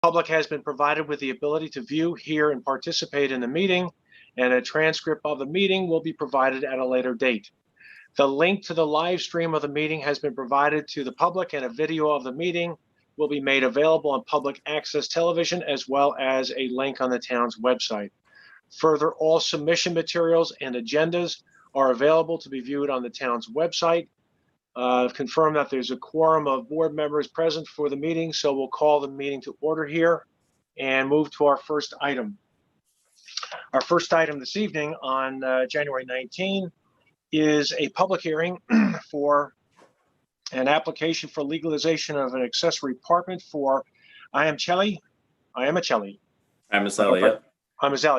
Public has been provided with the ability to view, hear, and participate in the meeting, and a transcript of the meeting will be provided at a later date. The link to the live stream of the meeting has been provided to the public, and a video of the meeting will be made available on public access television, as well as a link on the town's website. Further, all submission materials and agendas are available to be viewed on the town's website. I've confirmed that there's a quorum of board members present for the meeting, so we'll call the meeting to order here and move to our first item. Our first item this evening on January 19 is a public hearing for an application for legalization of an accessory apartment for Iamichelli,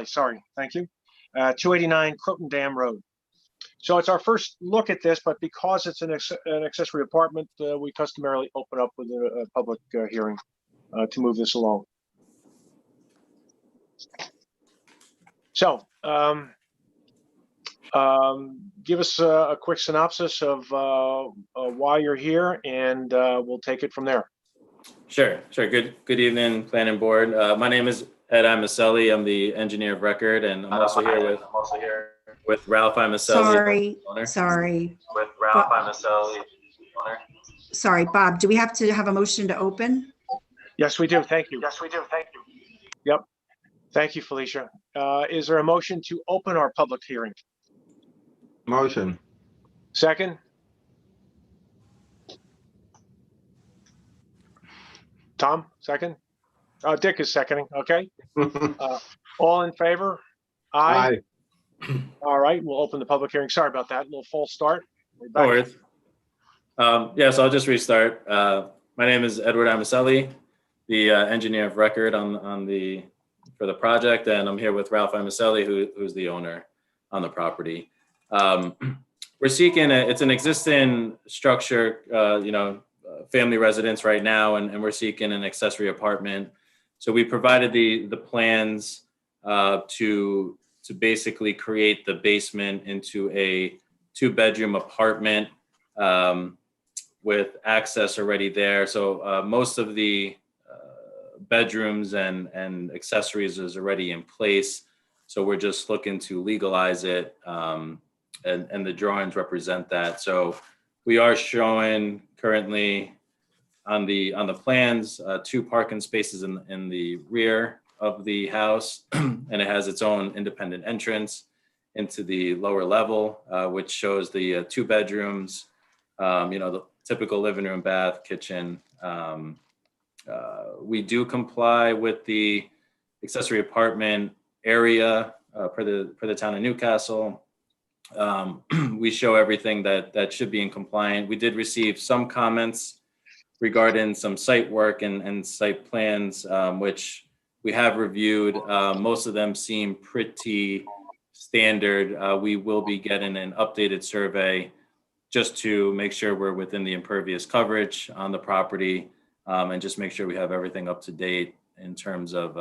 sorry, thank you. 289 Croton Dam Road. So it's our first look at this, but because it's an accessory apartment, we customarily open up with a public hearing to move this along. So give us a quick synopsis of why you're here, and we'll take it from there. Sure. Good evening, planning board. My name is Ed Iamichelli. I'm the engineer of record, and I'm also here with Ralph Iamichelli. Sorry, Bob, do we have to have a motion to open? Yes, we do. Thank you. Yep. Thank you, Felicia. Is there a motion to open our public hearing? Motion. Second? Tom, second? Dick is seconding, okay. All in favor? Aye. All right, we'll open the public hearing. Sorry about that, a little false start. No worries. Yeah, so I'll just restart. My name is Edward Iamichelli, the engineer of record for the project, and I'm here with Ralph Iamichelli, who's the owner on the property. We're seeking it's an existing structure, family residence right now, and we're seeking an accessory apartment. So we provided the plans to basically create the basement into a 2-bedroom apartment with access already there. So most of the bedrooms and accessories is already in place. So we're just looking to legalize it, and the drawings represent that. So we are showing currently on the plans 2 parking spaces in the rear of the house, and it has its own independent entrance into the lower level, which shows the 2 bedrooms, the typical living room, bath, kitchen. We do comply with the accessory apartment area for the town of Newcastle. We show everything that should be in compliant. We did receive some comments regarding some site work and site plans, which we have reviewed. Most of them seem pretty standard. We will be getting an updated survey just to make sure we're within the impervious coverage on the property, and just make sure we have everything up to date in terms of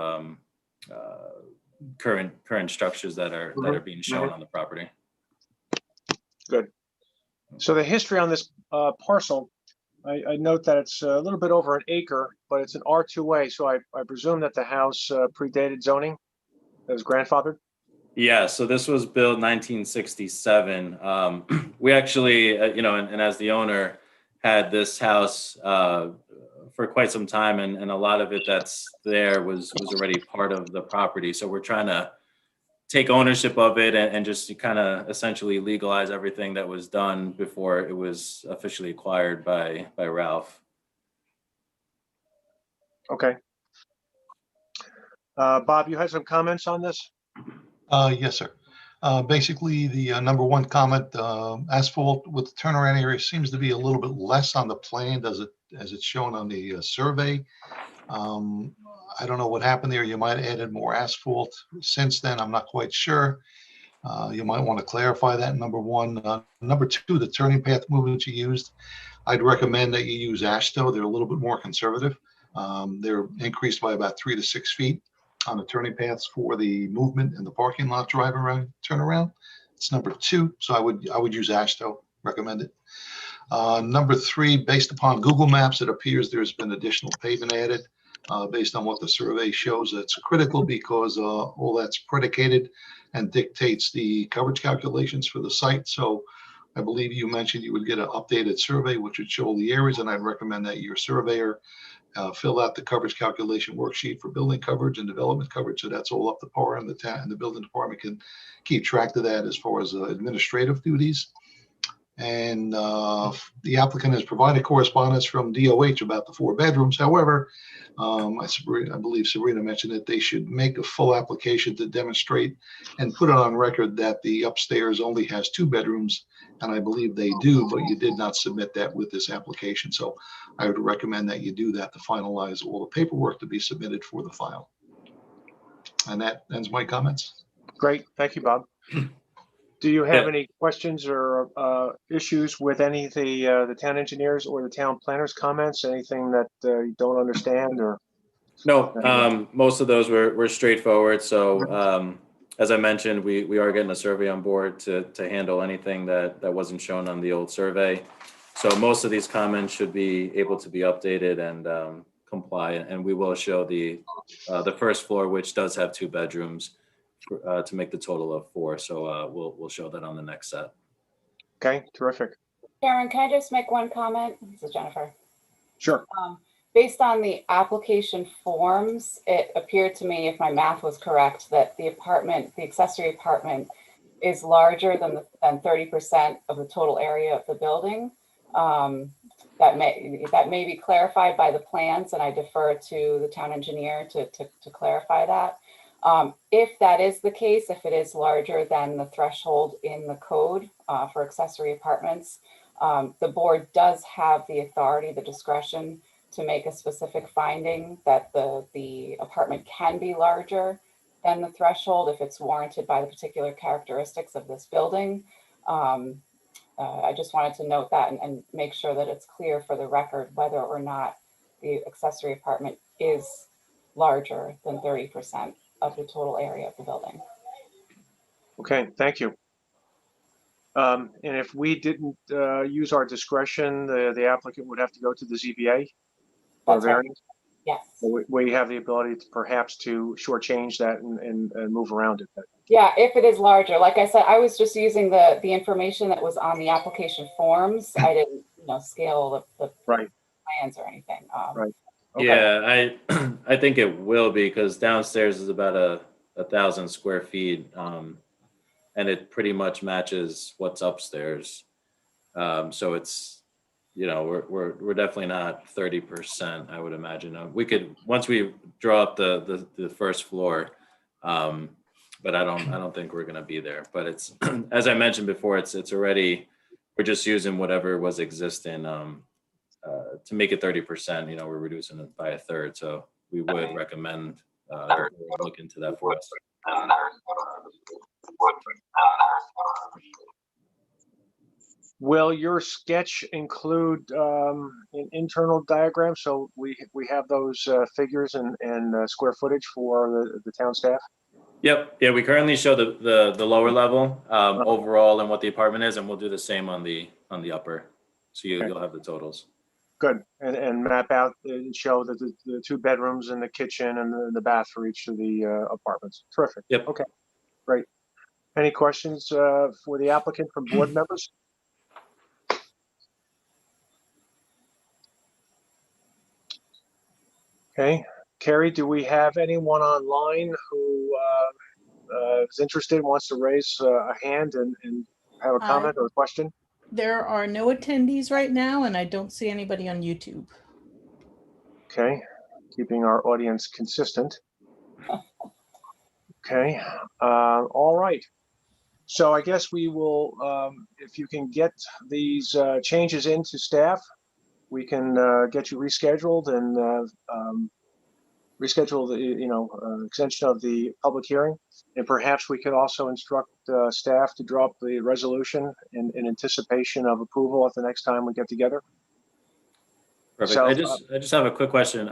current structures that are being shown on the property. Good. So the history on this parcel, I note that it's a little bit over an acre, but it's an R2A. So I presume that the house predated zoning. That was grandfathered. Yeah. So this was built 1967. We actually, and as the owner, had this house for quite some time, and a lot of it that's there was already part of the property. So we're trying to take ownership of it and just kind of essentially legalize everything that was done before it was officially acquired by Ralph. Okay. Bob, you had some comments on this? Yes, sir. Basically, the number one comment, asphalt with the turnaround area seems to be a little bit less on the plan as it's shown on the survey. I don't know what happened there. You might have added more asphalt since then. I'm not quite sure. You might want to clarify that, number one. Number two, the turning path movements you used, I'd recommend that you use AASHTO. They're a little bit more conservative. They're increased by about 3 to 6 feet on the turning paths for the movement in the parking lot drive around turnaround. It's number two. So I would use AASHTO, recommend it. Number three, based upon Google Maps, it appears there's been additional pavement added. based on what the survey shows. It's critical because all that's predicated and dictates the coverage calculations for the site. So I believe you mentioned you would get an updated survey, which would show the areas, and I'd recommend that your surveyor fill out the coverage calculation worksheet for building coverage and development coverage. So that's all up to par, and the town and the building department can keep track of that as far as administrative duties. And the applicant has provided correspondence from DOH about the 4 bedrooms. However, I believe Sabrina mentioned that they should make a full application to demonstrate and put it on record that the upstairs only has 2 bedrooms. And I believe they do, but you did not submit that with this application. So I would recommend that you do that to finalize all the paperwork to be submitted for the file. And that ends my comments. Great, thank you, Bob. Do you have Yeah. any questions or issues with any of the town engineers or the town planners' comments? Anything that you don't understand or? No, most of those were straightforward. So as I mentioned, we are getting a survey on board to handle anything that wasn't shown on the old survey. So most of these comments should be able to be updated and comply. And we will show the first floor, which does have 2 bedrooms, to make the total of 4. So we'll show that on the next set. Okay, terrific. Karen, can I just make one comment? This is Jennifer. Sure. Based on the application forms, it appeared to me, if my math was correct, that the accessory apartment is larger than 30% of the total area of the building. That may be clarified by the plans, and I defer to the town engineer to clarify that. If that is the case, if it is larger than the threshold in the code for accessory apartments, the board does have the authority, the discretion to make a specific finding that the apartment can be larger than the threshold if it's warranted by the particular characteristics of this building. I just wanted to note that and make sure that it's clear for the record whether or not the accessory apartment is larger than 30% of the total area of the building. Okay, thank you. And if we didn't use our discretion, the applicant would have to go to the ZBA for That's right. variance. Yes. So we have the ability to perhaps to shortchange that and move around it. Yeah, if it is larger, like I said, I was just using the information that was on the application forms. I didn't, scale the Right. plans or anything. Right. Okay. Yeah, I think it will be, because downstairs is about 1,000 square feet, and it pretty much matches what's upstairs. So it's, we're definitely not 30%, I would imagine. We could, once we draw up the first floor, but I don't think we're gonna be there. But it's, as I mentioned before, it's already, we're just using whatever was existing to make it 30%. We're reducing it by 1/3. So we would recommend look into that for us. Will your sketch include an internal diagram so we have those figures and square footage for the town staff? Yep. Yeah, we currently show the lower level overall and what the apartment is, and we'll do the same on the upper. So you'll have the totals. Good, and map out and show the 2 bedrooms and the kitchen and the bath for each of the apartments. Terrific. Yep. Okay, great. Any questions for the applicant from board members? Okay, Carrie, do we have anyone online who is interested, wants to raise a hand and have a comment or a question? There are no attendees right now, and I don't see anybody on YouTube. Okay, keeping our audience consistent. Okay, all right. So I guess we will, if you can get these changes into staff, we can get you rescheduled and reschedule the extension of the public hearing, and perhaps we could also instruct staff to drop the resolution in anticipation of approval at the next time we get together. Perfect. So, I just have a quick question.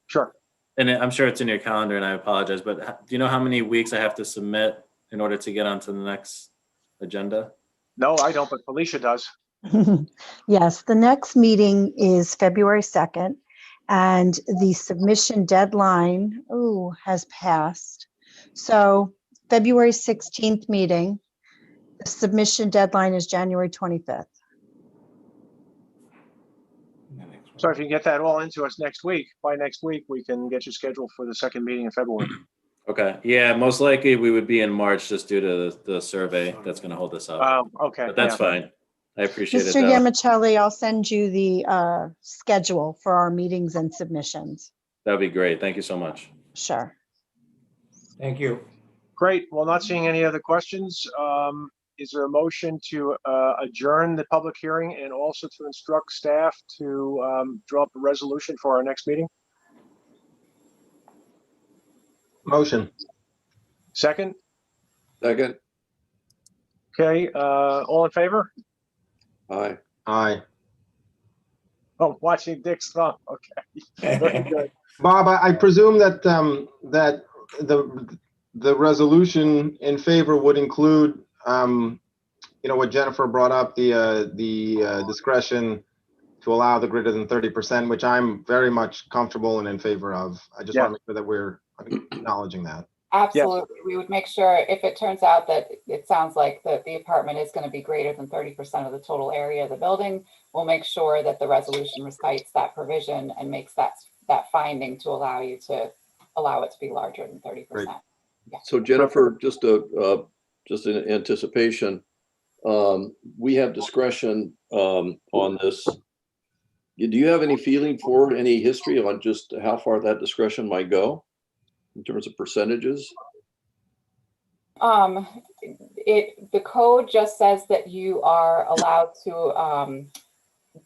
Sure. And I'm sure it's in your calendar, and I apologize, but do you know how many weeks I have to submit in order to get onto the next agenda? No, I don't, but Felicia does. Yes, the next meeting is February 2nd, And the submission deadline, has passed. So February 16th meeting, the submission deadline is January 25th. So if you can get that all into us next week, by next week, we can get you scheduled for the second meeting in February. Okay, yeah, most likely we would be in March just due to the survey that's gonna hold us up. Okay. But that's yeah. fine. I appreciate it Mr. though. Yamicelli, I'll send you the schedule for our meetings and submissions. That'd be great. Thank you so much. Sure. Thank you. Great. Well, not seeing any other questions. Is there a motion to adjourn the public hearing and also to instruct staff to draw up a resolution for our next meeting? Motion. Second? Second, Okay, all in favor? aye. Aye. Oh, watching Dick's thumb. Okay. Very good. Bob, I presume that, that the resolution in favor would include, what Jennifer brought up, the discretion to allow the greater than 30%, which I'm very much comfortable and in favor of. I just want to make sure that we're acknowledging that. Absolutely. We would make sure if it turns out that it sounds like the apartment is going to be greater than 30% of the total area of the building, we'll make sure that the resolution recites that provision and makes that finding to allow it to be larger than 30%. Great. Yeah. So Jennifer, just in anticipation, we have discretion on this. Do you have any feeling for any history on just how far that discretion might go in terms of percentages? The code just says that you are allowed to,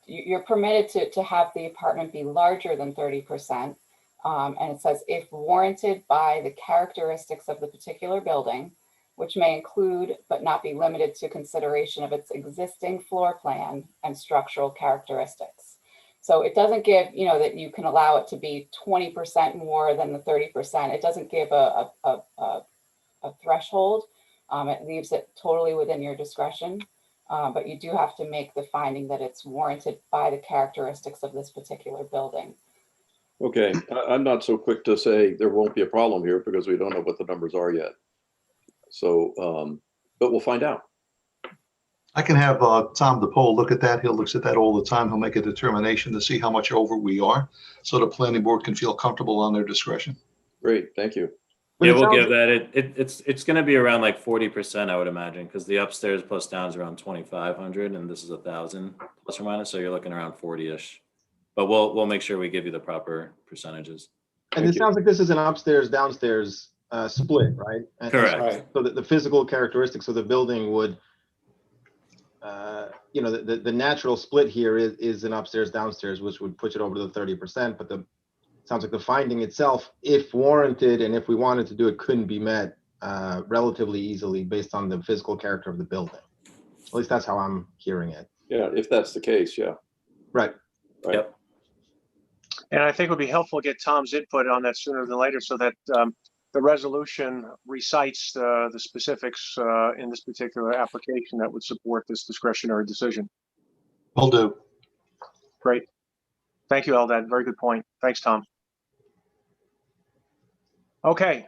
you're permitted to have the apartment be larger than 30%. And it says if warranted by the characteristics of the particular building, which may include but not be limited to consideration of its existing floor plan and structural characteristics. So it doesn't give, that you can allow it to be 20% more than the 30%. It doesn't give a threshold. It leaves it totally within your discretion. But you do have to make the finding that it's warranted by the characteristics of this particular building. Okay, I'm not so quick to say there won't be a problem here because we don't know what the numbers are yet. So, but we'll find out. I can have Tom DePaul look at that. He'll look at that all the time. He'll make a determination to see how much over we are, so the planning board can feel comfortable on their discretion. Great, thank you. But Yeah, it we'll sounds- give that. It's going to be around like 40%, I would imagine, because the upstairs plus down is around 2,500, and this is 1,000 plus or minus. So you're looking around 40-ish. But we'll make sure we give you the proper percentages. And it sounds like this is an upstairs, downstairs split, right? Correct. Right. So that the physical characteristics of the building would, the natural split here is an upstairs, downstairs, which would push it over to the 30%. But sounds like the finding itself, if warranted and if we wanted to do it, couldn't be met relatively easily based on the physical character of the building. At least that's how I'm hearing it. Yeah, if that's the case, yeah. Right. Right. Yep. And I think it would be helpful to get Tom's input on that sooner than later so that the resolution recites the specifics in this particular application that would support this discretionary decision. Will do. Great. Thank you, Eldad. Very good point. Thanks, Tom. Okay,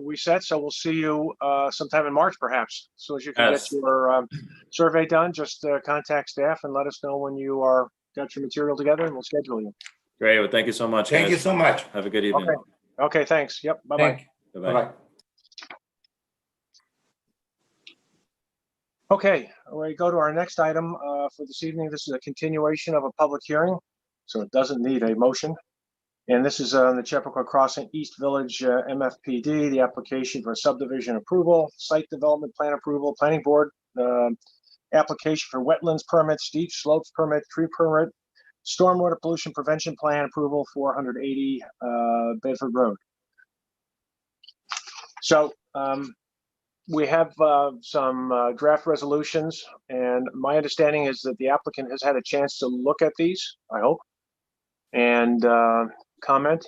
we set, so we'll see you sometime in March, perhaps. As soon as you can Yes. get your survey done, just contact staff and let us know when you got your material together, and we'll schedule you. Great. Well, thank you so much, Thank guys. you so much. Have a good evening. Okay. Okay, thanks. Yep, bye-bye. Thank you. Bye-bye. Bye-bye. Okay, we go to our next item for this evening. This is a continuation of a public hearing, so it doesn't need a motion. And this is on the Chappaqua Crossing East Village MFPD, the application for subdivision approval, site development plan approval, planning board application for wetlands permit, steep slopes permit, tree permit, stormwater pollution prevention plan approval, 480 Bedford Road. So we have some draft resolutions, and my understanding is that the applicant has had a chance to look at these, I hope, and comment.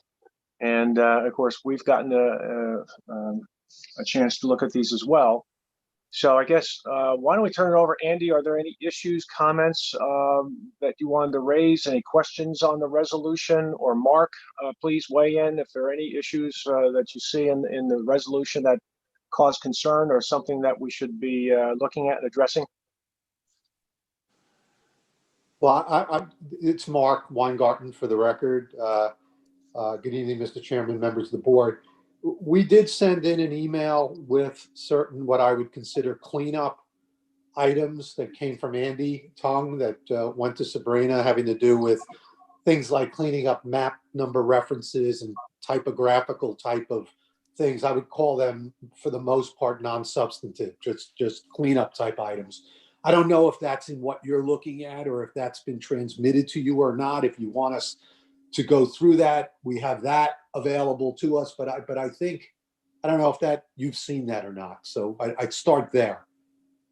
And of course, we've gotten a chance to look at these as well. So I guess, why don't we turn it over? Andy, are there any issues, comments that you wanted to raise? Any questions on the resolution? Or Mark, please weigh in if there are any issues that you see in the resolution that cause concern or something that we should be looking at and addressing. Well, it's Mark Weingarten for the record. Good evening, Mr. Chairman, members of the board. We did send in an email with certain what I would consider cleanup items that came from Andy Tong that went to Sabrina, having to do with things like cleaning up map number references and typographical type of things. I would call them, for the most part, non-substantive, just cleanup type items. I don't know if that's in what you're looking at or if that's been transmitted to you or not. If you want us to go through that, we have that available to us. But I think, I don't know if that you've seen that or not. So I'd start there.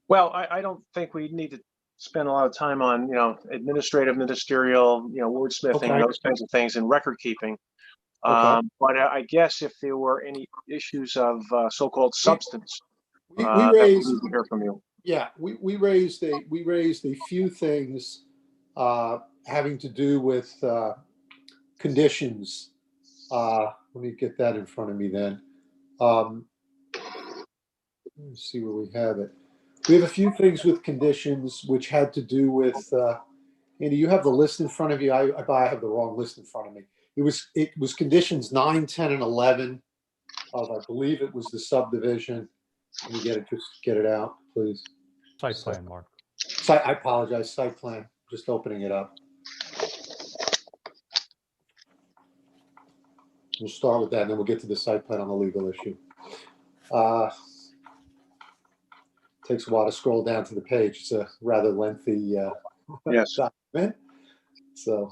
Well, I don't think we need to spend a lot of time on, administrative, ministerial, wordsmithing, Okay. those kinds of things, and record keeping. Okay. But I guess if there were any issues of so-called substance, We that raised, we need to hear from you. yeah, we raised a few things having to do with conditions. Let me get that in front of me then. Let me see where we have it. We have a few things with conditions which had to do with, Andy, you have the list in front of you. I have the wrong list in front of me. It was conditions 9, 10, and 11 of, I believe it was the subdivision. Let me get it out, please. Site plan, Mark. I apologize, site plan, just opening it up. We'll start with that, and then we'll get to the site plan on the legal issue. Takes a while to scroll down to the page. It's a rather lengthy Yes. document. So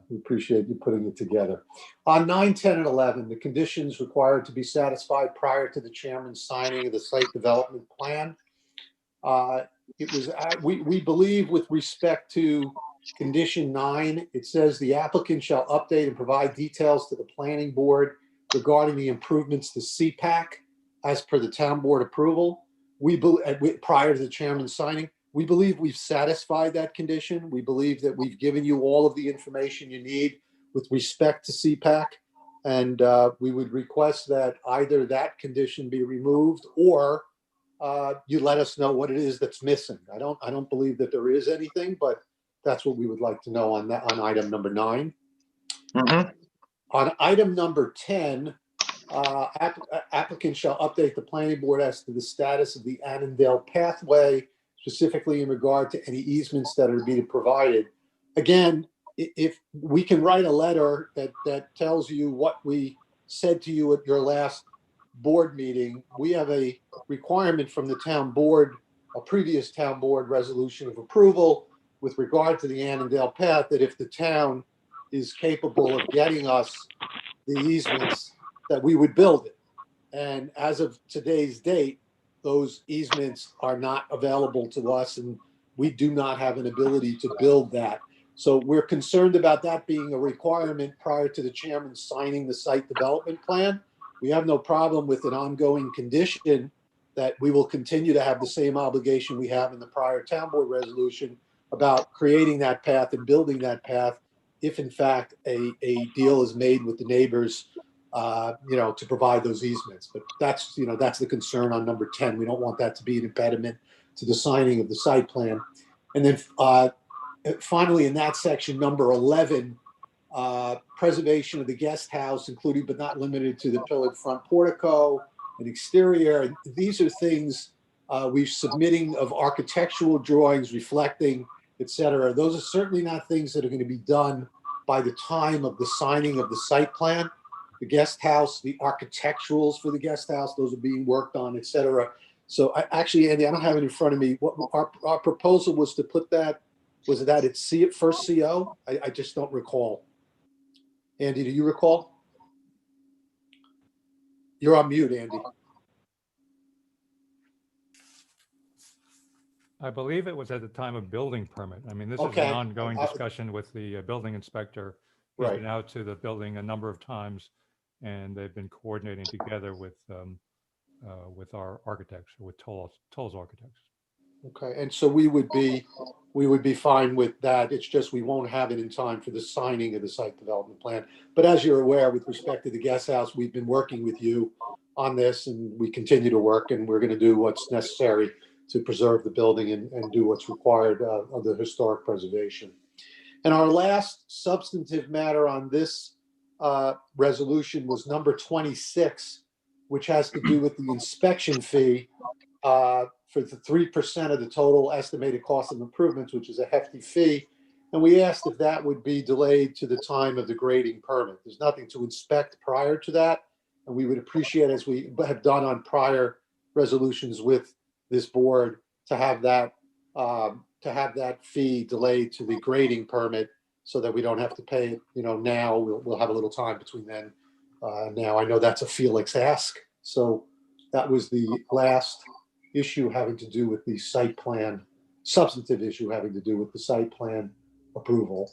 we appreciate you putting it together. On 9, 10, and 11, the conditions required to be satisfied prior to the chairman's signing of the site development plan. It was, we believe with respect to condition 9, it says the applicant shall update and provide details to the planning board regarding the improvements to CPAC as per the town board approval. Prior to the chairman signing, we believe we've satisfied that condition. We believe that we've given you all of the information you need with respect to CPAC. And we would request that either that condition be removed or you let us know what it is that's missing. I don't believe that there is anything, but that's what we would like to know on that, on item number 9. Mm-hmm. On item number 10, applicant shall update the planning board as to the status of the Annandale pathway, specifically in regard to any easements that are being provided. Again, if we can write a letter that tells you what we said to you at your last board meeting, we have a requirement from the town board, a previous town board resolution of approval with regard to the Annandale path, that if the town is capable of getting us the easements, that we would build it. And as of today's date, those easements are not available to us and we do not have an ability to build that. So we're concerned about that being a requirement prior to the chairman signing the site development plan. We have no problem with an ongoing condition that we will continue to have the same obligation we have in the prior town board resolution about creating that path and building that path if in fact a deal is made with the neighbors to provide those easements. But that's the concern on number 10. We don't want that to be an impediment to the signing of the site plan. And then finally, in that section, number 11, preservation of the guest house, including but not limited to the pillared front portico and exterior. And these are things we're submitting of architectural drawings reflecting, et cetera. Those are certainly not things that are going to be done by the time of the signing of the site plan. The guest house, the architecturals for the guest house, those are being worked on, et cetera. So actually, Andy, I don't have it in front of me. What our proposal was to put that, was it that it's first CO? I just don't recall. Andy, do you recall? You're on mute, Andy. I believe it was at the time of building permit. I mean, this is Okay. an ongoing discussion with the building inspector. He's Right. been out to the building a number of times, and they've been coordinating together with with our architects, with Toll's architects. Okay, and so we would be fine with that. It's just we won't have it in time for the signing of the site development plan. But as you're aware, with respect to the guest house, we've been working with you on this, and we continue to work, and we're going to do what's necessary to preserve the building and do what's required of the historic preservation. And our last substantive matter on this resolution was number 26, which has to do with the inspection fee for the 3% of the total estimated cost of improvements, which is a hefty fee. And we asked if that would be delayed to the time of the grading permit. There's nothing to inspect prior to that. And we would appreciate, as we have done on prior resolutions with this board, to have that fee delayed to the grading permit so that we don't have to pay it, now. We'll have a little time between then. Now, I know that's a Felix ask. So that was the last issue having to do with the site plan, substantive issue having to do with the site plan approval.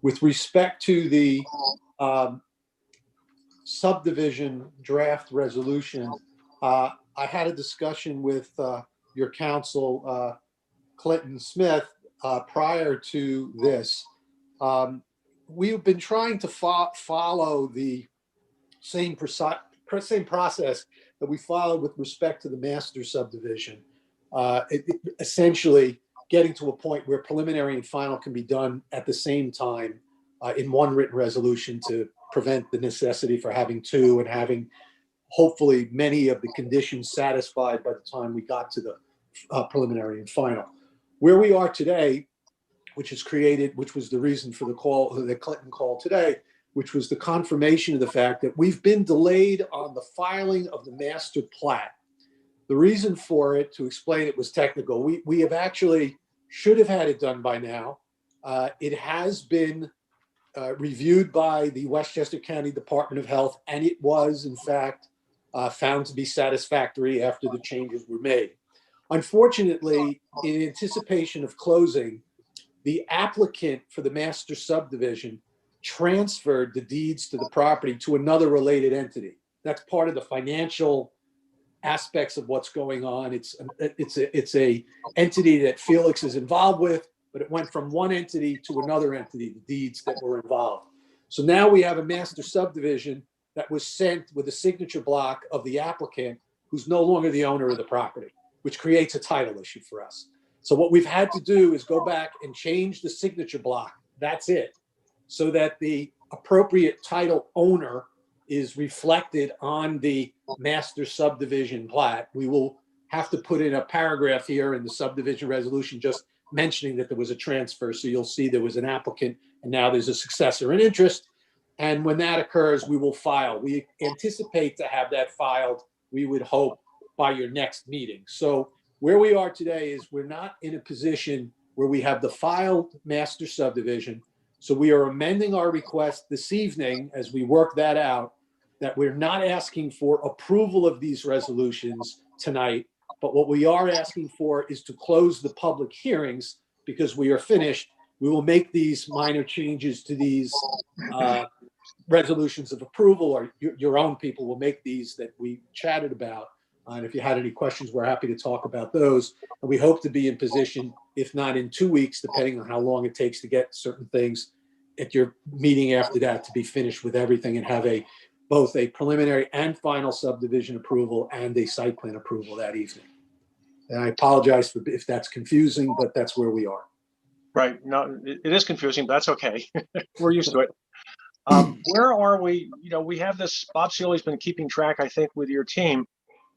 With respect to the subdivision draft resolution, I had a discussion with your counsel, Clinton Smith, prior to this. We've been trying to follow the same process that we followed with respect to the master subdivision. Essentially getting to a point where preliminary and final can be done at the same time in one written resolution to prevent the necessity for having two and having hopefully many of the conditions satisfied by the time we got to the preliminary and final. Where we are today, which was the reason for the call, the Clinton call today, which was the confirmation of the fact that we've been delayed on the filing of the master plat. The reason for it, to explain it, was technical. We have actually should have had it done by now. It has been reviewed by the Westchester County Department of Health, and it was, in fact, found to be satisfactory after the changes were made. Unfortunately, in anticipation of closing, the applicant for the master subdivision transferred the deeds to the property to another related entity. That's part of the financial aspects of what's going on. It's a entity that Felix is involved with, but it went from one entity to another entity, the deeds that were involved. So now we have a master subdivision that was sent with a signature block of the applicant, who's no longer the owner of the property, which creates a title issue for us. So what we've had to do is go back and change the signature block. That's it. So that the appropriate title owner is reflected on the master subdivision plat. We will have to put in a paragraph here in the subdivision resolution just mentioning that there was a transfer. So you'll see there was an applicant and now there's a successor in interest. And when that occurs, we will file. We anticipate to have that filed, we would hope, by your next meeting. So where we are today is we're not in a position where we have the filed master subdivision. So we are amending our request this evening as we work that out, that we're not asking for approval of these resolutions tonight, but what we are asking for is to close the public hearings because we are finished. We will make these minor changes to these resolutions of approval, or your own people will make these that we chatted about. And if you had any questions, we're happy to talk about those. And we hope to be in position, if not in 2 weeks, depending on how long it takes to get certain things at your meeting after that, to be finished with everything and have both a preliminary and final subdivision approval and a site plan approval that evening. And I apologize if that's confusing, but that's where we are. Right. No, it is confusing, but that's okay. We're used to it. Where are we? We have this, Bob Sealy's been keeping track, I think, with your team,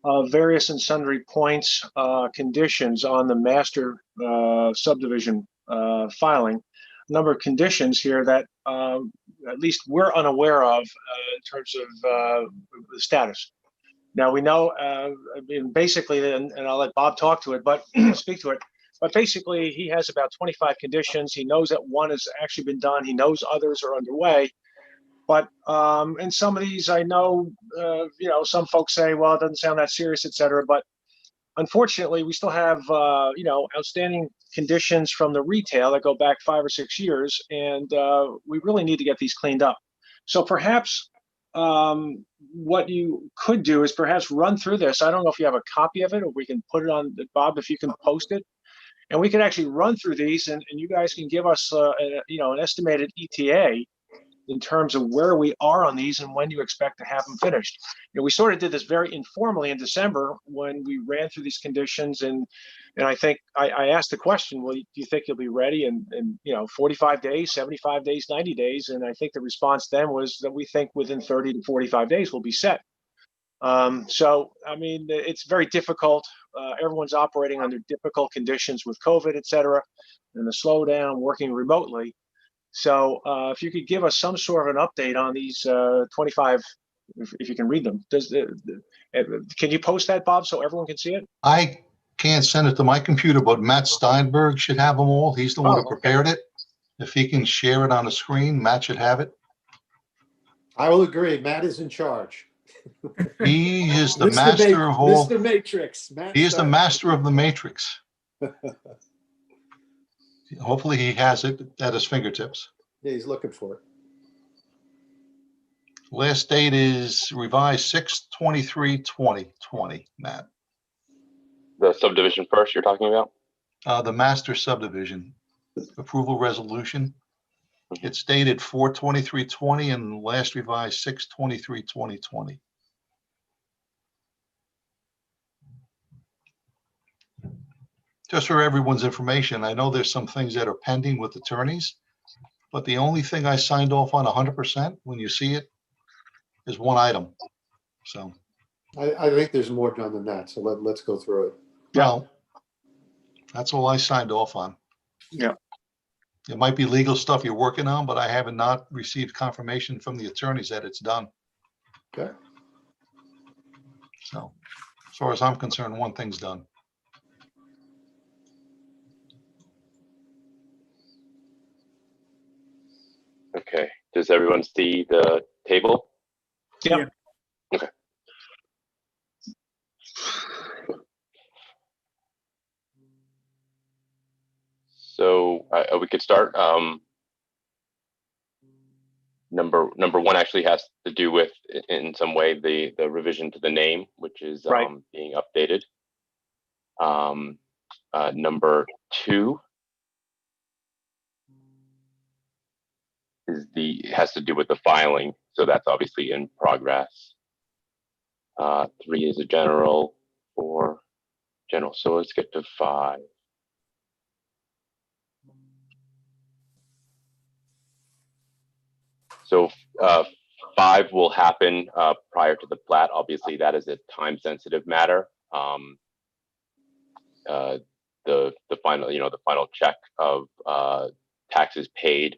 of various and sundry points, conditions on the master subdivision filing. A number of conditions here that at least we're unaware of in terms of the status. Now we know, basically, and I'll let Bob talk to it, but speak to it. But basically, he has about 25 conditions. He knows that one has actually been done. He knows others are underway. But in some of these, I know, some folks say, well, it doesn't sound that serious, et cetera. But unfortunately, we still have, outstanding conditions from the retail that go back 5 or 6 years. And we really need to get these cleaned up. So perhaps what you could do is perhaps run through this. I don't know if you have a copy of it, or we can put it on, Bob, if you can post it. And we can actually run through these, and you guys can give us, an estimated ETA in terms of where we are on these and when you expect to have them finished. We sort of did this very informally in December when we ran through these conditions, and I think I asked the question, well, do you think you'll be ready in 45 days, 75 days, 90 days? And I think the response then was that we think within 30 to 45 days we'll be set. So, I mean, it's very difficult. Everyone's operating under difficult conditions with COVID, et cetera, and the slowdown, working remotely. So if you could give us some sort of an update on these 25, if you can read them. Can you post that, Bob, so everyone can see it? I can't send it to my computer, but Matt Steinberg should have them all. He's the one who prepared it. If he can share it on the screen, Matt should have it. I will agree. Matt is in charge. He is the master of all. Mr. Matrix. Matt He is the Steinberg. master of the matrix. Hopefully he has it at his fingertips. Yeah, he's looking for it. Last date is revised 6/23/2020, Matt. The subdivision first you're talking about? The master subdivision approval resolution. It's dated 4/23/20 and last revised 6/23/2020. Just for everyone's information, I know there's some things that are pending with attorneys, but the only thing I signed off on 100% when you see it is one item. So, I think there's more done than that. So let's go through it. well, that's all I signed off on. Yeah. It might be legal stuff you're working on, but I haven't not received confirmation from the attorneys that it's done. Okay. So, as far as I'm concerned, one thing's done. Okay. Does everyone see the table? Yeah. Okay. So we could start. Number one actually has to do with, in some way, the revision to the name, which is Right. Being updated. Number two is has to do with the filing, so that's obviously in progress. 3 is a general, 4 general. So let's get to 5. So 5 will happen prior to the plat. Obviously, that is a time-sensitive matter. The final, the final check of taxes paid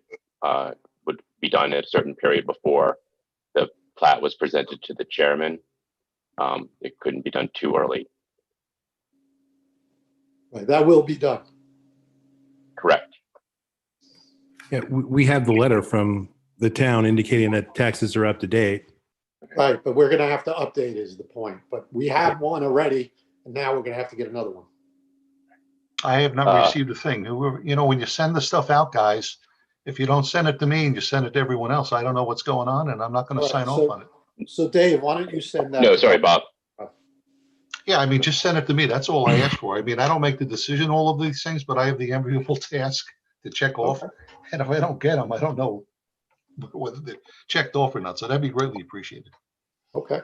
would be done at a certain period before the plat was presented to the chairman. It couldn't be done too early. Right, that will be done. Correct. Yeah, we have the letter from the town indicating that taxes are up to date. Right, but we're going to have to update is the point. But we have one already, and now we're going to have to get another one. I have not received a thing. When you send the stuff out, guys, if you don't send it to me and you send it to everyone else, I don't know what's going on, and I'm not going to sign off on it. So Dave, why don't you send that? No, sorry, Bob. Yeah, I mean, just send it to me. That's all I ask for. I mean, I don't make the decision, all of these things, but I have the enviable task to check off. Okay. And if I don't get them, I don't know whether they're checked off or not. So that'd be greatly appreciated. Okay.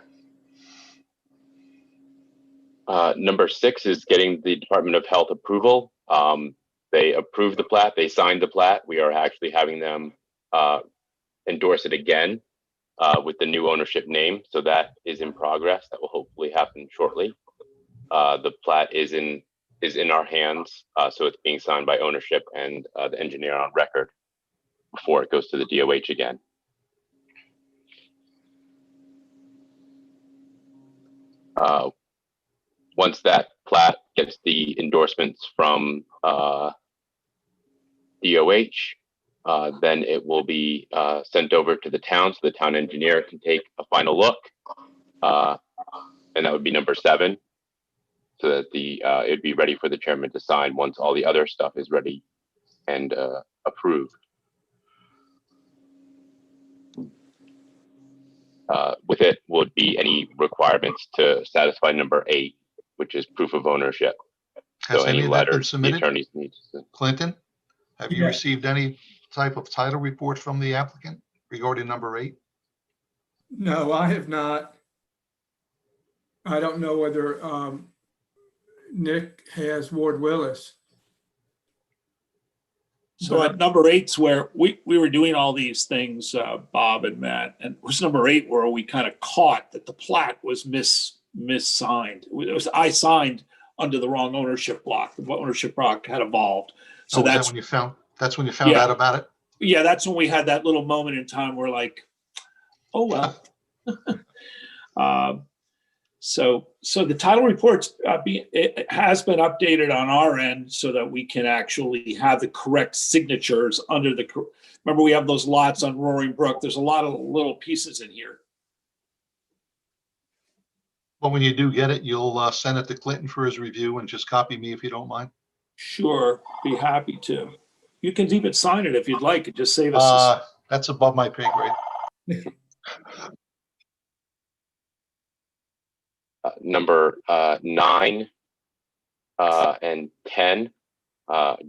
Number 6 is getting the Department of Health approval. They approved the plat. They signed the plat. We are actually having them endorse it again with the new ownership name. So that is in progress. That will hopefully happen shortly. The plat is in our hands, so it's being signed by ownership and the engineer on record before it goes to the DOH again. Once that plat gets the endorsements from DOH, then it will be sent over to the town so the town engineer can take a final look. And that would be number 7, so that it'd be ready for the chairman to sign once all the other stuff is ready and approved. With it would be documents to satisfy number 8, which is proof of ownership. Has So any any of that been letters the submitted? attorneys need to. Clinton, have you Yeah. received any type of title report from the applicant regarding number 8? No, I have not. I don't know whether Nick has Ward Willis. So at number 8's where we were doing all these things, Bob and Matt, and it was number 8 where we kind of caught that the plat was missigned. I signed under the wrong ownership block. The ownership block had evolved. So So that's that's when you found Yeah. out about it? Yeah, that's when we had that little moment in time where like, oh well. So the title reports it has been updated on our end so that we can actually have the correct signatures under the. Remember, we have those lots on Roaring Brook. There's a lot of little pieces in here. But when you do get it, you'll send it to Clinton for his review and just copy me if you don't mind. Sure, be happy to. You can even sign it if you'd like. Just save us. That's above my pay grade. Number 9 and 10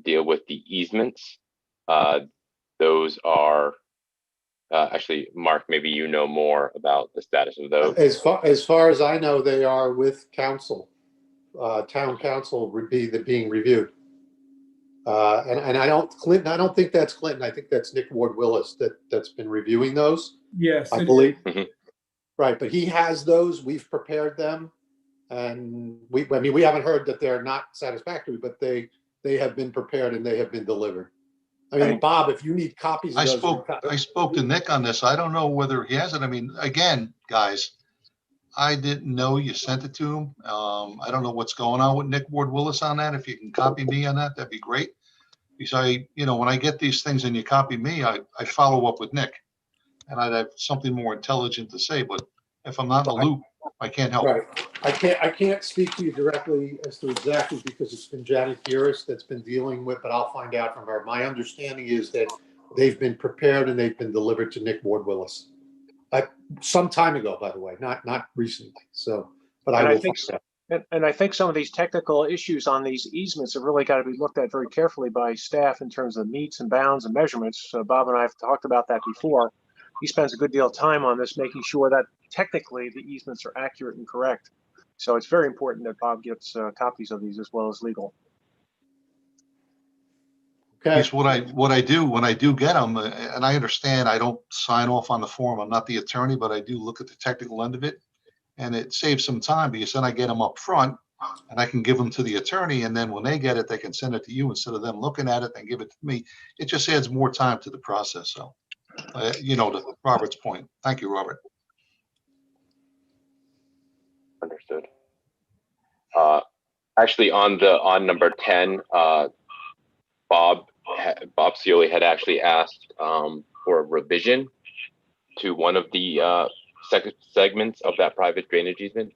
deal with the easements. Those are actually, Mark, maybe you know more about the status of those. As far as I know, they are with council, town council being reviewed. And I don't think that's Clinton. I think that's Nick Ward Willis that's been reviewing those. Yes. I believe. Mm-hmm. Right, but he has those. We've prepared them, and we haven't heard that they're not satisfactory, but they have been prepared and they have been delivered. I mean, Bob, if you need copies of I those, spoke to Nick on this. I don't know whether he has it. I mean, again, guys, I didn't know you sent it to him. I don't know what's going on with Nick Ward Willis on that. If you can copy me on that, that'd be great. Because when I get these things and you copy me, I follow up with Nick. And I'd have something more intelligent to say, but if I'm not in the loop, I can't help. Right. I can't speak to you directly as to exactly because it's been Janet Dearest that's been dealing with, but I'll find out from her. My understanding is that they've been prepared and they've been delivered to Nick Ward Willis. Some time ago, by the way, not recently. So, but I will find out. And I think some of these technical issues on these easements have really got to be looked at very carefully by staff in terms of meets and bounds and measurements. Bob and I have talked about that before. He spends a good deal of time on this, making sure that technically the easements are accurate and correct. So it's very important that Bob gets copies of these as well as legal. Okay. Because what I do when I do get them, and I understand I don't sign off on the form. I'm not the attorney, but I do look at the technical end of it, and it saves some time because then I get them up front, and I can give them to the attorney, and then when they get it, they can send it to you instead of them looking at it and give it to me. It just adds more time to the process. So, to Robert's point. Thank you, Robert. Understood. Actually, on number 10, Bob Cioli had actually asked for a revision to one of the segments of that private drainage easement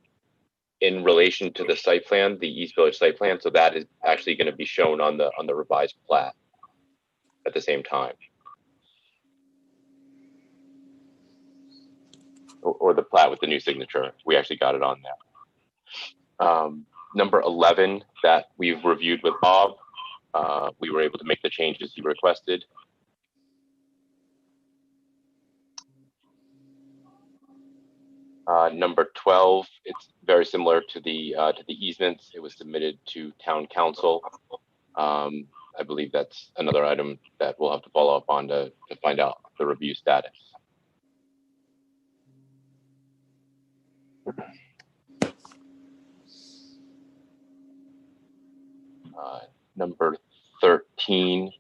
in relation to the site plan, the East Village site plan. So that is actually going to be shown on the revised plat at the same time, or the plat with the new signature. We actually got it on there. Number 11 that we've reviewed with Bob. We were able to make the changes he requested. Number 12, it's very similar to the easements. It was submitted to town council. I believe that's another item that we'll have to follow up on to find out the review status. Number 13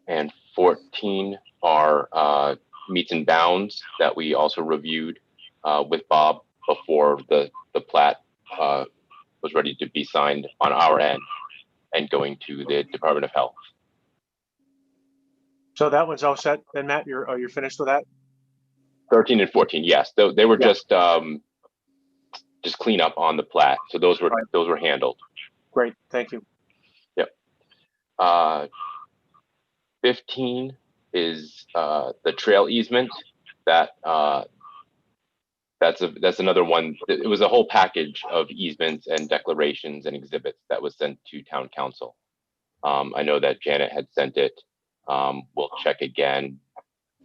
and 14 are meets and bounds that we also reviewed with Bob before the plat was ready to be signed on our end and going to the Department of Health. So that one's all set. Then Matt, you're finished with that? 13 and 14, yes. They were just clean up on the plat. So those were handled. Great, thank you. Yep. 15 is the trail easement that that's another one. It was a whole package of easements and declarations and exhibits that was sent to town council. I know that Janet had sent it. We'll check again.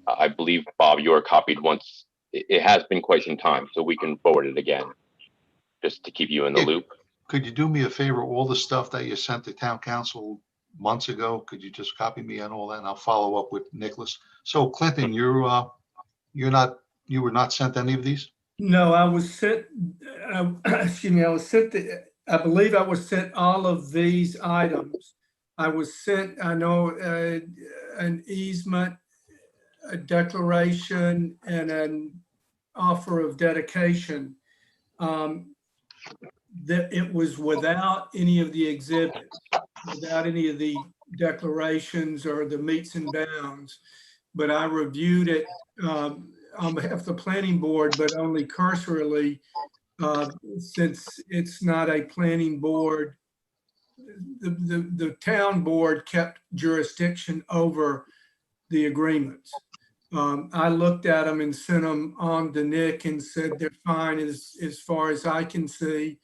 I believe, Bob, you were copied once. It has been quite some time, so we can forward it again, just to keep you in the Yeah. loop. Could you do me a favor? All the stuff that you sent to town council months ago, could you just copy me on all that and I'll follow up with Nicholas? So Clinton, you were not sent any of these? No, I was sent, excuse me, I believe I was sent all of these items. I was sent, I know, an easement, a declaration, and an offer of dedication. That it was without any of the exhibits, without any of the declarations or the meets and bounds. But I reviewed it on behalf of the planning board, but only cursorily, since it's not a planning board. The town board kept jurisdiction over the agreements. I looked at them and sent them on to Nick and said they're fine as far as I can see.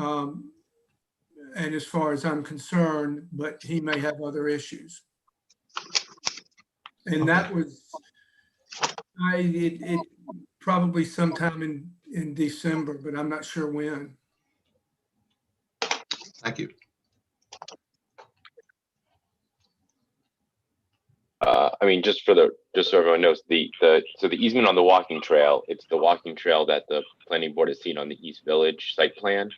And as far as I'm concerned, but he may have other issues. And that was, it probably sometime in December, but I'm not sure when. Thank you. I mean, just so everyone knows, so the easement on the walking trail, it's the walking trail that the planning board has seen on the East Village site plan.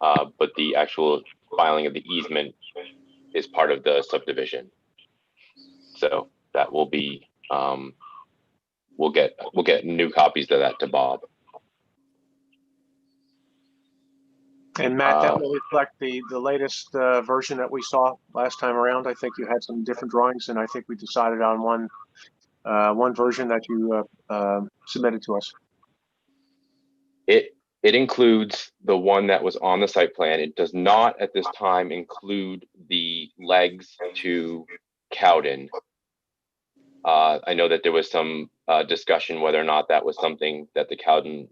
But the actual filing of the easement is part of the subdivision. So that will be, we'll get new copies of that to Bob. And Matt, that will reflect the latest version that we saw last time around. I think you had some different drawings, and I think we decided on one version that you submitted to us. It includes the one that was on the site plan. It does not at this time include the legs to Cowden. I know that there was some discussion whether or not that was something that the Cowden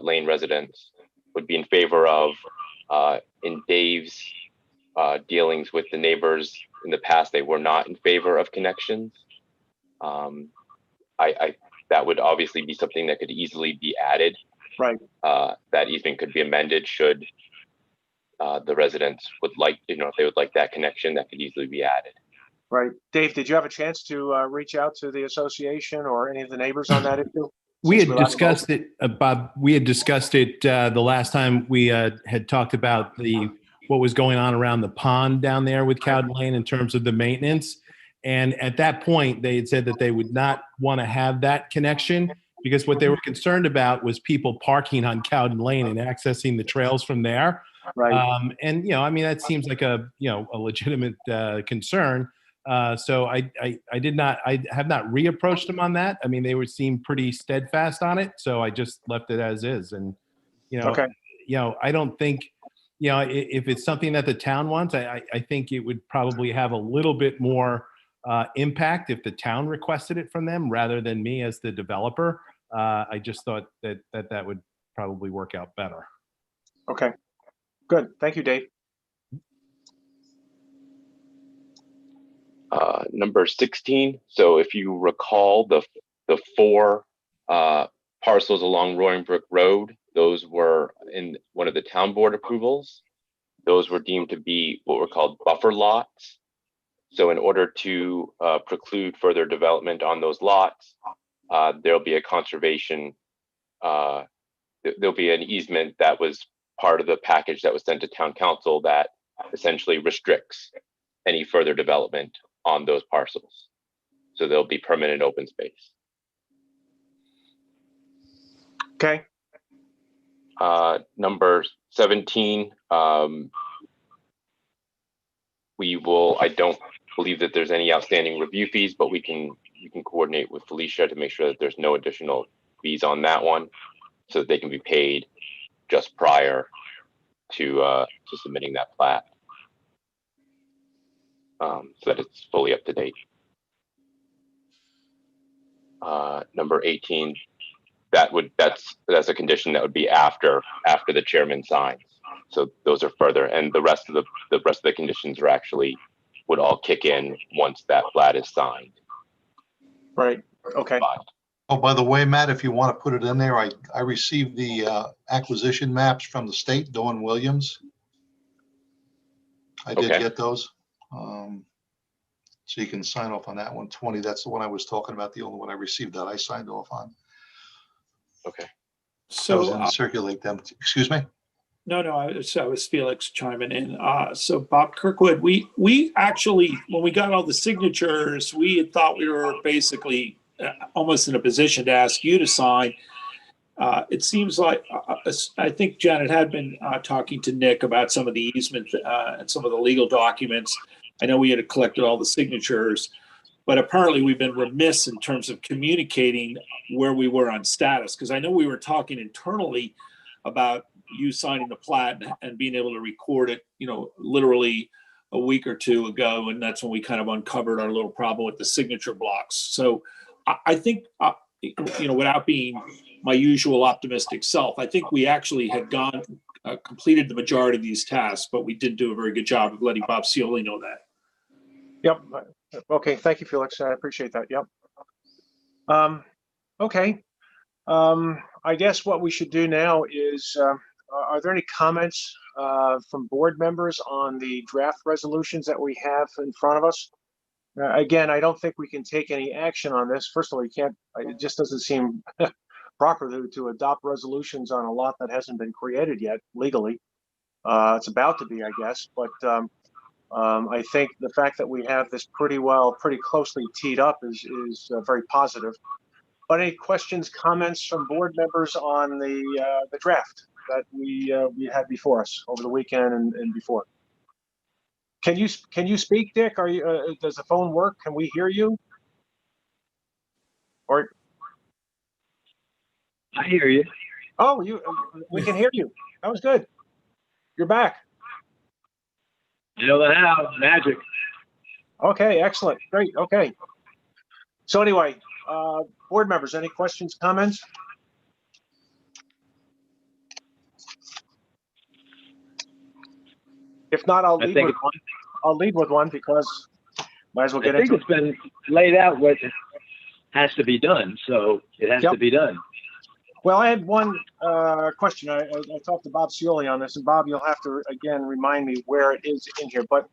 Lane residents would be in favor of. In Dave's dealings with the neighbors in the past, they were not in favor of connections. That would obviously be something that could easily be added. Right. That easement could be amended should the residents would like, if they would like that connection, that could easily be added. Right. Dave, did you have a chance to reach out to the association or any of the neighbors on that issue? We had discussed it, Bob. We had discussed it the last time we had talked about what was going on around the pond down there with Cowden Lane in terms of the maintenance. And at that point, they had said that they would not want to have that connection because what they were concerned about was people parking on Cowden Lane and accessing the trails from there. Right. And I mean, that seems like a legitimate concern. So I have not reapproached them on that. I mean, they would seem pretty steadfast on it. So I just left it as is. And, okay. I don't think, if it's something that the town wants, I think it would probably have a little bit more impact if the town requested it from them rather than me as the developer. I just thought that would probably work out better. Okay, good. Thank you, Dave. Number 16. So if you recall, the four parcels along Roaring Brook Road, those were in one of the town board approvals. Those were deemed to be what were called buffer lots. So in order to preclude further development on those lots, there'll be a conservation, there'll be an easement that was part of the package that was sent to town council that essentially restricts any further development on those parcels. So there'll be permanent open space. Okay. Number 17, I don't believe that there's any outstanding review fees, but we can coordinate with Felicia to make sure that there's no additional fees on that one so that they can be paid just prior to submitting that plat. So that it's fully up to date. Number 18, that's a condition that would be after the chairman signs. So those are further, and the rest of the conditions are actually would all kick in once that plat is signed. Right. Okay. Oh, by the way, Matt, if you want to put it in there, I received the acquisition maps from the state, Dawn Williams. I did Okay. get those. So you can sign off on that one. 20, that's the one I was talking about, the only one I received that I signed off on. Okay. I was So, going to circulate them. Excuse me? no, I was Felix chiming in. So Bob Kirkwood, we actually, when we got all the signatures, we had thought we were basically almost in a position to ask you to sign. It seems like, I think Janet had been talking to Nick about some of the easement and some of the legal documents. I know we had collected all the signatures, but apparently we've been remiss in terms of communicating where we were on status. Because I know we were talking internally about you signing the plat and being able to record it, literally a week or two ago. And that's when we kind of uncovered our little problem with the signature blocks. So I think, without being my usual optimistic self, I think we actually had completed the majority of these tasks, but we didn't do a very good job of letting Bob Cioli know that. Yep. Okay. Thank you, Felix. I appreciate that. Yep. Okay. I guess what we should do now is, are there any comments from board members on the draft resolutions that we have in front of us? Again, I don't think we can take any action on this. First of all, it just doesn't seem proper to adopt resolutions on a lot that hasn't been created yet legally. It's about to be, I guess, but I think the fact that we have this pretty closely teed up is very positive. But any questions, comments from board members on the draft that we had before us over the weekend and before? Can you speak, Dick? Are you? Does the phone work? Can we hear you? Or I hear you. oh, we can hear you. That was good. You're back. You know the how, magic. Okay, excellent, great. Okay. So anyway, board members, any questions, comments? If not, I'll lead with one. I'll lead with one because might as well get into it. I think it's been laid out what has to be done, so it has to be done. Well, I had one question. I talked to Bob Cioli on this, and Bob, you'll have to again remind me where it is in here. But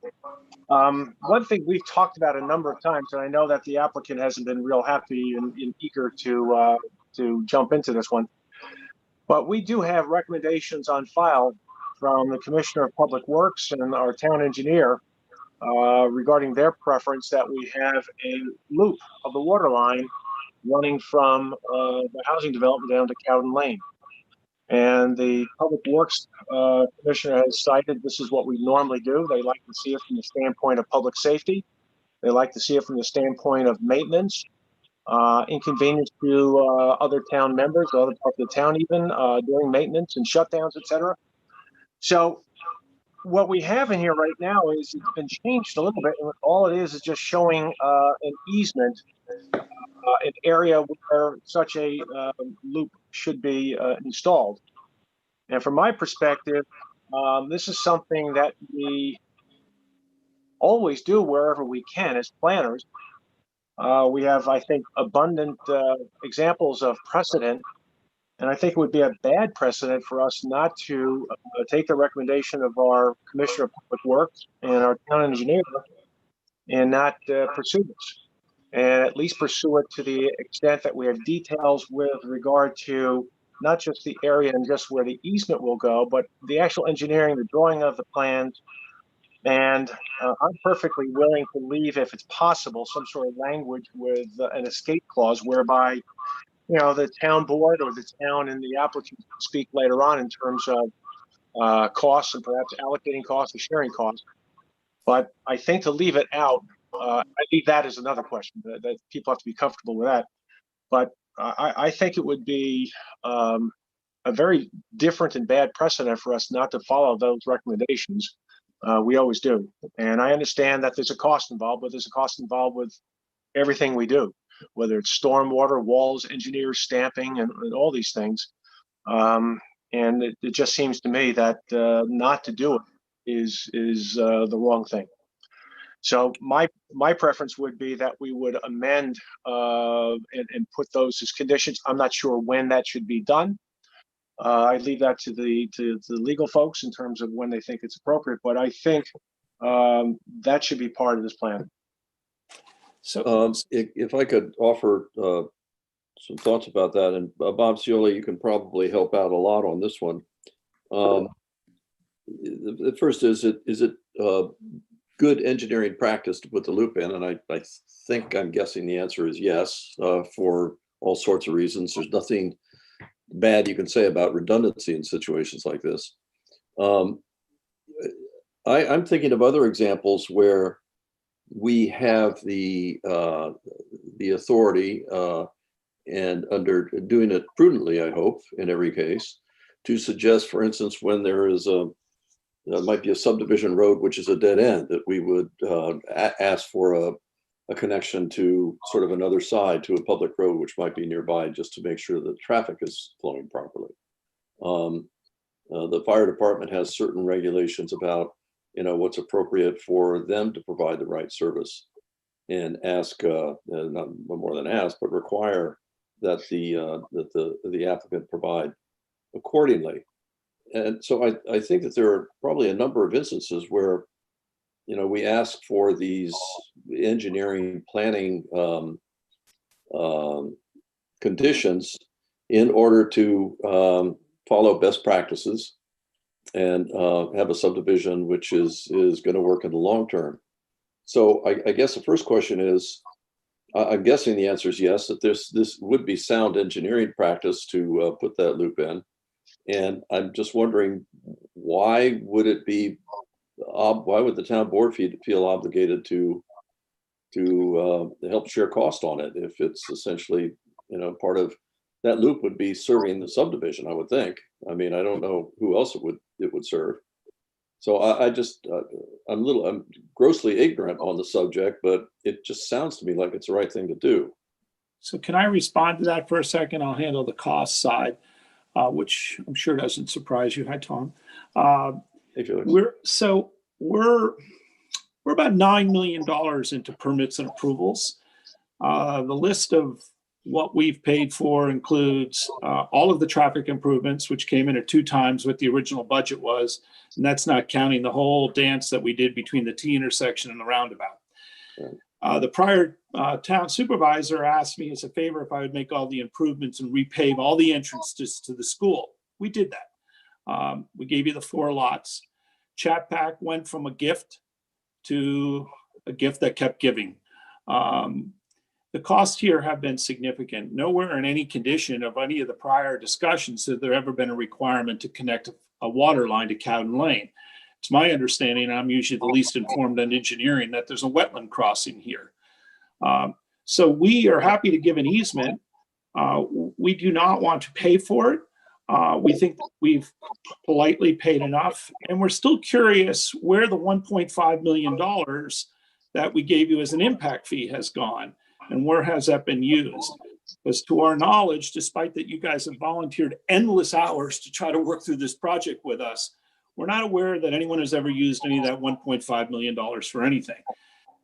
one thing we've talked about a number of times, and I know that the applicant hasn't been real happy and eager to jump into this one, but we do have recommendations on file from the Commissioner of Public Works and our town engineer regarding their preference that we have a loop of the water line running from the housing development down to Cowden Lane. And the Public Works Commissioner has cited this is what we normally do. They like to see it from the standpoint of public safety. They like to see it from the standpoint of maintenance, inconvenience to other town members, other parts of the town even, during maintenance and shutdowns, et cetera. So what we have in here right now is it's been changed a little bit. And all it is just showing an easement, an area where such a loop should be installed. And from my perspective, this is something that we always do wherever we can as planners. We have, I think, abundant examples of precedent. And I think it would be a bad precedent for us not to take the recommendation of our Commissioner of Public Works and our town engineer and not pursue this. And at least pursue it to the extent that we have details with regard to not just the area and just where the easement will go, but the actual engineering, the drawing of the plans. And I'm perfectly willing to leave, if it's possible, some sort of language with an escape clause whereby the town board or the town and the applicant speak later on in terms of costs and perhaps allocating costs or sharing costs. But I think to leave it out, I think that is another question that people have to be comfortable with that. But I think it would be a very different and bad precedent for us not to follow those recommendations. We always do. And I understand that there's a cost involved, but there's a cost involved with everything we do. whether it's stormwater, walls, engineers, stamping, and all these things. And it just seems to me that not to do it is the wrong thing. So my preference would be that we would amend and put those as conditions. I'm not sure when that should be done. I leave that to the legal folks in terms of when they think it's appropriate, but I think that should be part of this plan. So if I could offer some thoughts about that, and Bob Cioli, you can probably help out a lot on this one. The first is it good engineering practice to put the loop in? And I think I'm guessing the answer is yes, for all sorts of reasons. There's nothing bad you can say about redundancy in situations like this. I'm thinking of other examples where we have the authority and under doing it prudently, I hope, in every case, to suggest, for instance, when there is might be a subdivision road which is a dead end, that we would ask for a connection to sort of another side to a public road which might be nearby, just to make sure that traffic is flowing properly. The fire department has certain regulations about what's appropriate for them to provide the right service, and ask not more than ask, but require that the applicant provide accordingly. And so I think that there are probably a number of instances where we ask for these engineering planning conditions in order to follow best practices and have a subdivision which is going to work in the long term. So I guess the first question is, I'm guessing the answer is yes, that this would be sound engineering practice to put that loop in. And I'm just wondering, why would the town board feel obligated to help share cost on it if it's essentially part of that loop would be serving the subdivision, I would think. I mean, I don't know who else it would serve. So I'm grossly ignorant on the subject, but it just sounds to me like it's the right thing to do. So can I respond to that for a second? I'll handle the cost side, which I'm sure doesn't surprise you. Hi, Tom. Hey, Felix. We're about $9 million into permits and approvals. The list of what we've paid for includes all of the traffic improvements, which came in at 2 times what the original budget was. And that's not counting the whole dance that we did between the T intersection and the roundabout. Right. The prior town supervisor asked me as a favor if I would make all the improvements and repave all the entrances to the school. We did that. We gave you the 4 lots. Chappaqua went from a gift to a gift that kept giving. The costs here have been significant. Nowhere in any condition of any of the prior discussions has there ever been a requirement to connect a water line to Cowden Lane. It's my understanding, and I'm usually the least informed on engineering, that there's a wetland crossing here. So we are happy to give an easement. We do not want to pay for it. We think that we've politely paid enough, and we're still curious where the $1.5 million that we gave you as an impact fee has gone. And where has that been used? Because to our knowledge, despite that you guys have volunteered endless hours to try to work through this project with us, we're not aware that anyone has ever used any of that $1.5 million for anything.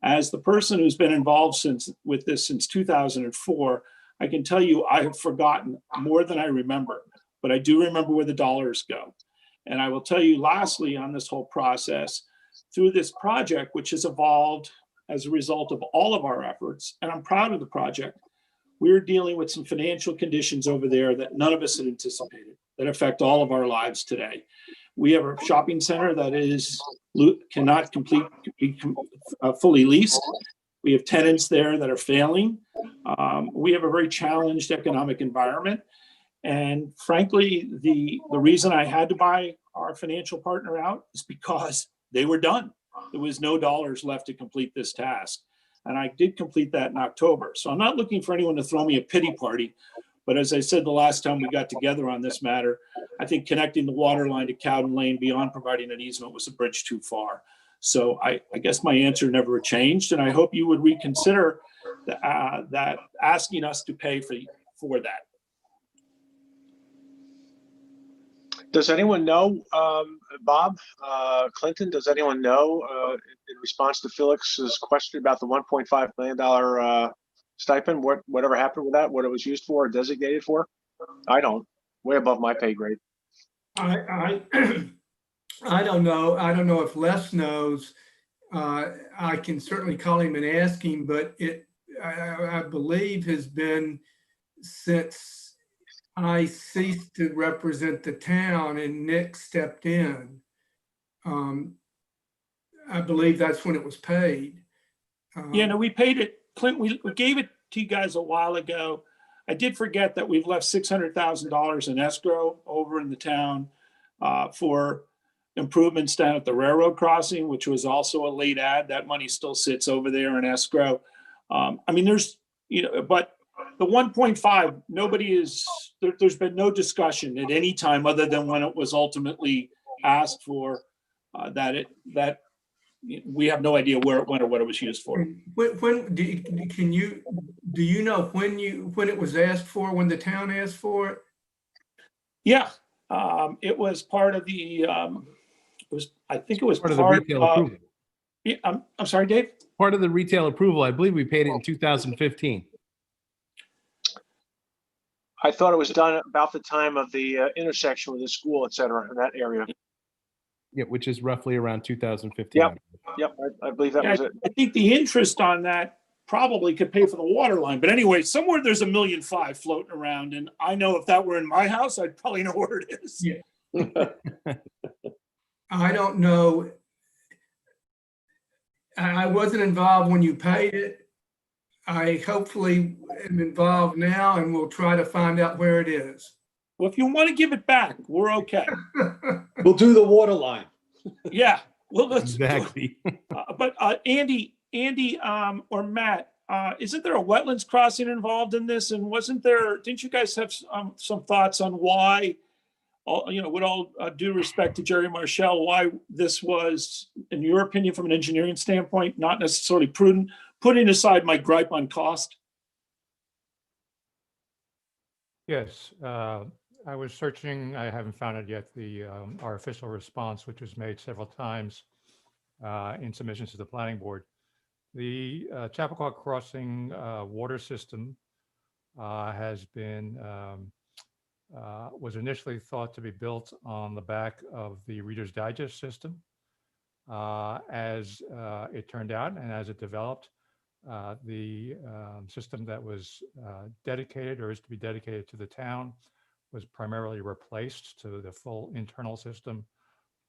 As the person who's been involved with this since 2004, I can tell you I have forgotten more than I remember, but I do remember where the dollars go. And I will tell you lastly on this whole process, through this project, which has evolved as a result of all of our efforts, and I'm proud of the project, we're dealing with some financial conditions over there that none of us had anticipated that affect all of our lives today. We have a shopping center that cannot be fully leased. We have tenants there that are failing. We have a very challenged economic environment. And frankly, the reason I had to buy our financial partner out is because they were done. There was no dollars left to complete this task. And I did complete that in October. So I'm not looking for anyone to throw me a pity party. But as I said the last time we got together on this matter, I think connecting the water line to Cowden Lane beyond providing an easement was a bridge too far. So I guess my answer never changed. And I hope you would reconsider that asking us to pay for that. Does anyone know, Bob, Clinton, does anyone know, in response to Felix's question about the $1.5 million stipend, whatever happened with that, what it was used for or designated for? I don't, way above my pay grade. I I don't know. I don't know if Les knows. I can certainly call him and ask him, but I believe has been since I ceased to represent the town and Nick stepped in. I believe that's when it was paid. Yeah, no, we paid it, Clint, we gave it to you guys a while ago. I did forget that we've left $600,000 in escrow over in the town for improvements down at the railroad crossing, which was also a late ad. That money still sits over there in escrow. I mean, there's, but the 1.5, there's been no discussion at any time other than when it was ultimately asked for, that we have no idea where it went or what it was used for. When do you know when it was asked for, when the town asked for it? Yeah, it was part of the, I think it was part of the retail approval. Yeah, I'm sorry, Dave? Part of the retail approval. I believe we paid it in 2015. I thought it was done about the time of the intersection with the school, et cetera, in that area. Yeah, which is roughly around 2015. Yep, I believe that was it. I think the interest on that probably could pay for the water line. But anyway, somewhere there's $1.5 million floating around. And I know if that were in my house, I'd probably know where it is. Yeah. I don't know. I wasn't involved when you paid it. I hopefully am involved now and we'll try to find out where it is. Well, if you want to give it back, we're okay. We'll do the water line. Yeah. Well, let's exactly. But Andy, or Matt, isn't there a wetlands crossing involved in this? And didn't you guys have some thoughts on why, with all due respect to Jerry Marshall, why this was, in your opinion, from an engineering standpoint, not necessarily prudent, putting aside my gripe on cost? Yes, I was searching, I haven't found it yet, our official response, which was made several times in submissions to the planning board. The Chappaqua Crossing water system was initially thought to be built on the back of the Reader's Digest system. As it turned out and as it developed, the system that was dedicated or is to be dedicated to the town was primarily replaced to the full internal system.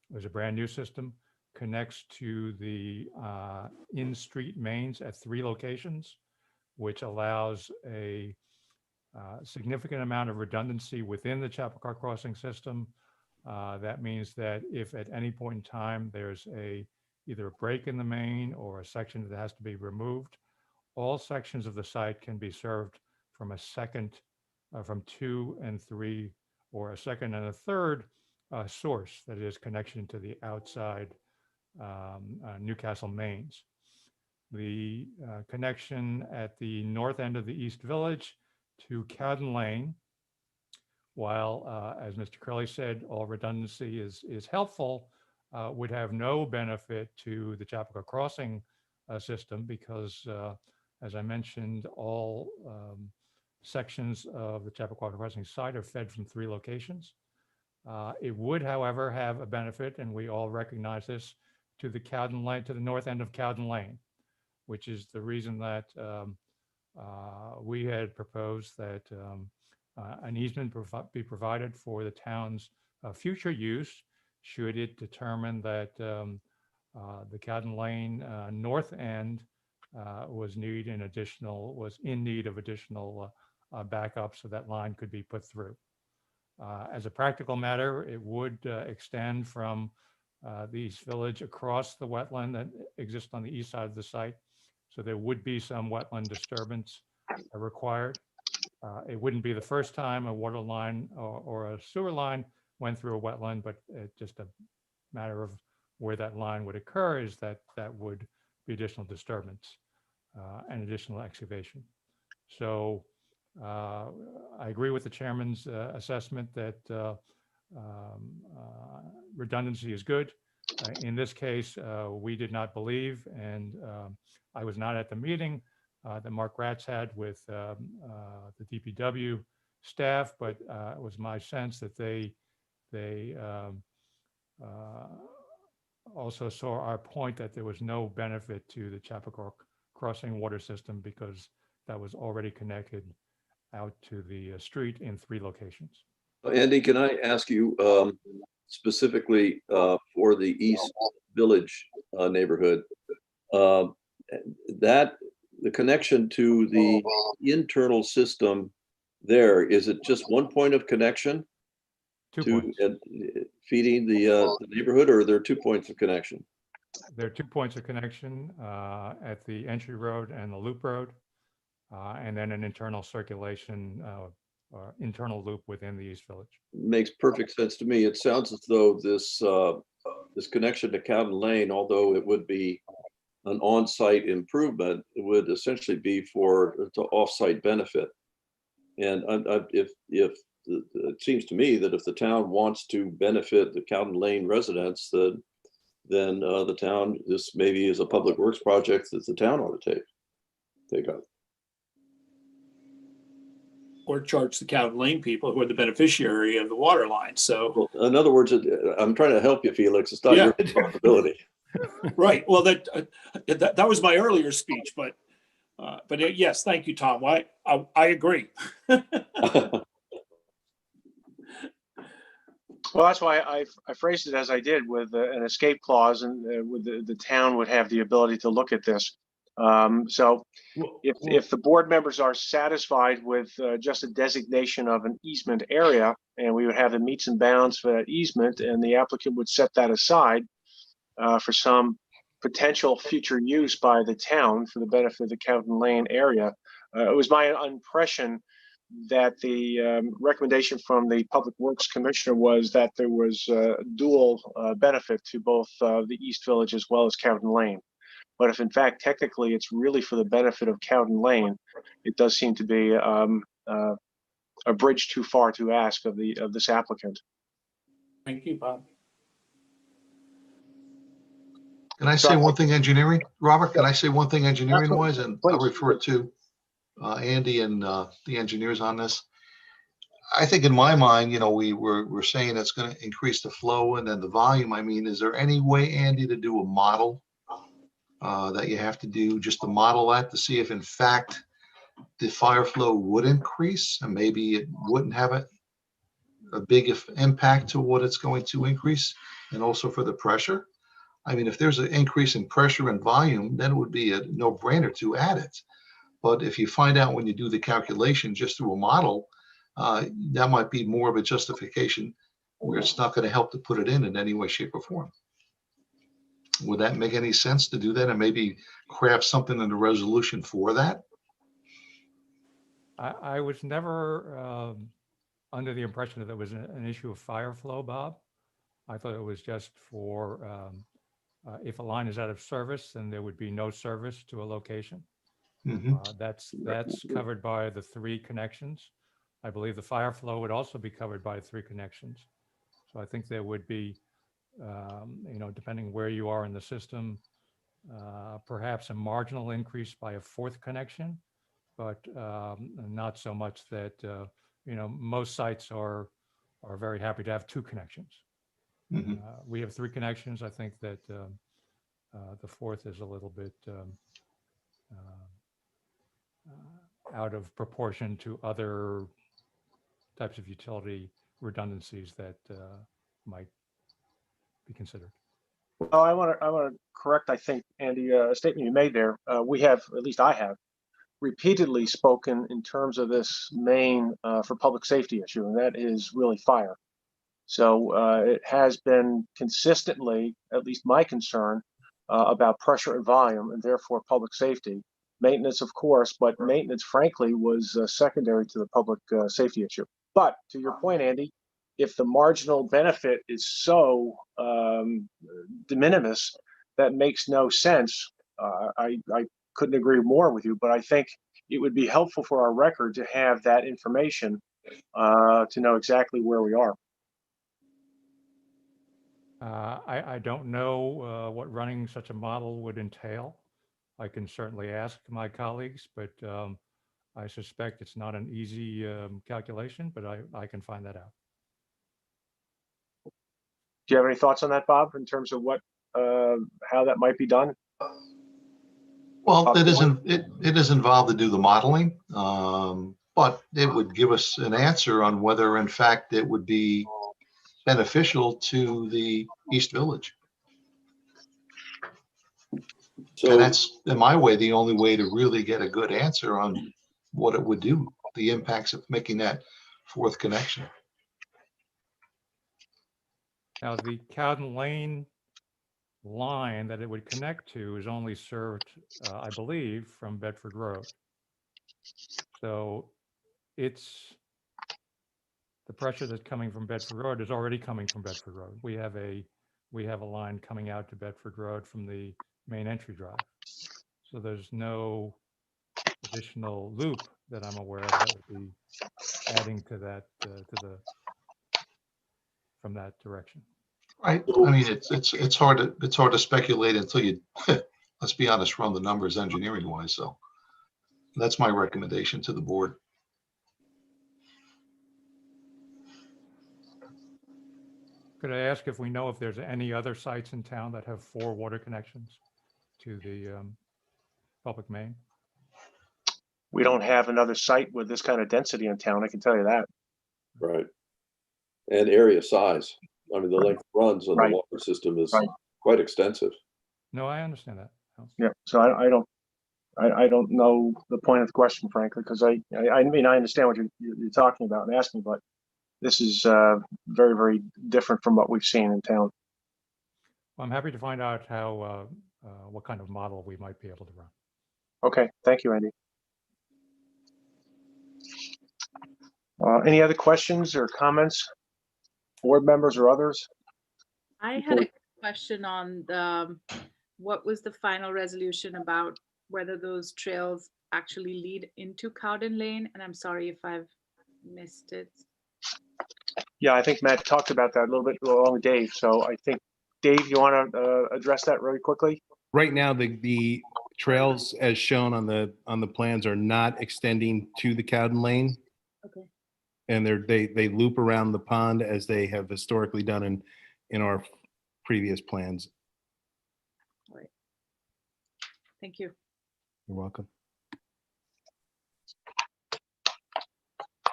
It was a brand new system, connects to the in-street mains at 3 locations, which allows a significant amount of redundancy within the Chappaqua Crossing system. That means that if at any point in time there's either a break in the main or a section that has to be removed, all sections of the site can be served from a second, from 2 and 3, or a second and a third source, that is connection to the outside Newcastle mains. The connection at the north end of the East Village to Cowden Lane, while, as Mr. Curley said, all redundancy is helpful, would have no benefit to the Chappaqua Crossing system because, as I mentioned, all sections of the Chappaqua Crossing site are fed from 3 locations. It would, however, have a benefit, and we all recognize this, to the Cowden Lane, to the north end of Cowden Lane, which is the reason that we had proposed that an easement be provided for the town's future use, should it determine that the Cowden Lane north end was in need of additional backup, so that line could be put through. As a practical matter, it would extend from the East Village across the wetland that exists on the east side of the site. So there would be some wetland disturbance required. It wouldn't be the first time a water line or a sewer line went through a wetland, but just a matter of where that line would occur is that would be additional disturbance. and additional excavation. So I agree with the chairman's assessment that redundancy is good. In this case, we did not believe, and I was not at the meeting that Mark Ratz had with the DPW staff, but it was my sense that they also saw our point that there was no benefit to the Chappaqua crossing water system because that was already connected out to the street in 3 locations. Andy, can I ask you specifically for the East Village neighborhood, that the connection to the internal system there, is it just one point of connection 2 to points. feeding the neighborhood, or are there 2 points of connection? There are 2 points of connection at the entry road and the loop road, and then an internal circulation or internal loop within the East Village. Makes perfect sense to me. It sounds as though this this connection to Cowden Lane, although it would be an on-site improvement, it would essentially be to off-site benefit. And if it seems to me that if the town wants to benefit the Cowden Lane residents, then the town, this maybe is a public works project that the town ought to take up. Or charge the Cowden Lane people who are the beneficiary of the water line. So, well, in other words, I'm trying to help you, Felix. It's not your responsibility. Right. Well, that was my earlier speech, but yes, thank you, Tom. I agree. Well, that's why I phrased it as I did, with an escape clause, and with the town would have the ability to look at this. So if the board members are satisfied with just a designation of an easement area, and we would have the meets and bounds for that easement, and the applicant would set that aside for some potential future use by the town for the benefit of the Cowden Lane area. It was my impression that the recommendation from the Public Works Commissioner was that there was dual benefit to both the East Village as well as Cowden Lane. But if in fact technically it's really for the benefit of Cowden Lane, it does seem to be a bridge too far to ask of this applicant. Thank you, Bob. Can I say one thing engineering, Robert? Can I say one thing engineering wise? And I'll refer to Andy and the engineers on this. I think in my mind, we're saying it's going to increase the flow and then the volume. I mean, is there any way, Andy, to do a model that you have to do just to model that to see if in fact the fire flow would increase, and maybe it wouldn't have a big impact to what it's going to increase, and also for the pressure? I mean, if there's an increase in pressure and volume, then it would be a no-brainer to add it. But if you find out when you do the calculation just through a model, that might be more of a justification where it's not going to help to put it in any way, shape, or form. Would that make any sense to do that and maybe craft something in the resolution for that? I was never under the impression that there was an issue of fire flow, Bob. I thought it was just for if a line is out of service, then there would be no service to a location. That's covered by the 3 connections. I believe the fire flow would also be covered by 3 connections. So I think there would be, depending where you are in the system, perhaps a marginal increase by a 4th connection, but not so much that, most sites are very happy to have 2 connections. We have 3 connections. I think that the 4th is a little bit out of proportion to other types of utility redundancies that might be considered. Well, I want to correct, I think, Andy, a statement you made there. We have, at least I have, repeatedly spoken in terms of this main for public safety issue, and that is really fire. So it has been consistently, at least my concern, about pressure and volume, and therefore public safety. Maintenance, of course, but maintenance, frankly, was secondary to the public safety issue. But to your point, Andy, if the marginal benefit is so de minimis, that makes no sense. I couldn't agree more with you, but I think it would be helpful for our record to have that information to know exactly where we are. I don't know what running such a model would entail. I can certainly ask my colleagues, but I suspect it's not an easy calculation, but I can find that out. Do you have any thoughts on that, Bob, in terms of what, how that might be done? Well, it is involved to do the modeling, but it would give us an answer on whether in fact it would be beneficial to the East Village. So And that's, in my way, the only way to really get a good answer on what it would do, the impacts of making that fourth connection. Now, the Cowden Lane line that it would connect to is only served, I believe, from Bedford Road. So it's the pressure that's coming from Bedford Road is already coming from Bedford Road. We have a line coming out to Bedford Road from the main entry drive. So there's no additional loop that I'm aware of that would be adding to that from that direction. Right. I mean, it's hard to speculate until you, let's be honest, run the numbers engineering wise. So that's my recommendation to the board. Could I ask if we know if there's any other sites in town that have 4 water connections to the public main? We don't have another site with this kind of density in town, I can tell you that. right. And area size. I mean, the length runs on the water system is quite extensive. No, I understand that. No. Yeah, so I don't know the point of the question, frankly, because I mean, I understand what you're talking about and asking, but this is very, very different from what we've seen in town. Well, I'm happy to find out how what kind of model we might be able to run. Okay, thank you, Andy. Any other questions or comments, board members or others? I had a question on what was the final resolution about whether those trails actually lead into Cowden Lane? And I'm sorry if I've missed it. Yeah, I think Matt talked about that a little bit along with Dave. So I think, Dave, you want to address that really quickly? Right now, the trails as shown on the plans are not extending to the Cowden Lane. Okay. And they loop around the pond as they have historically done in our previous plans. All right. Thank you. You're welcome.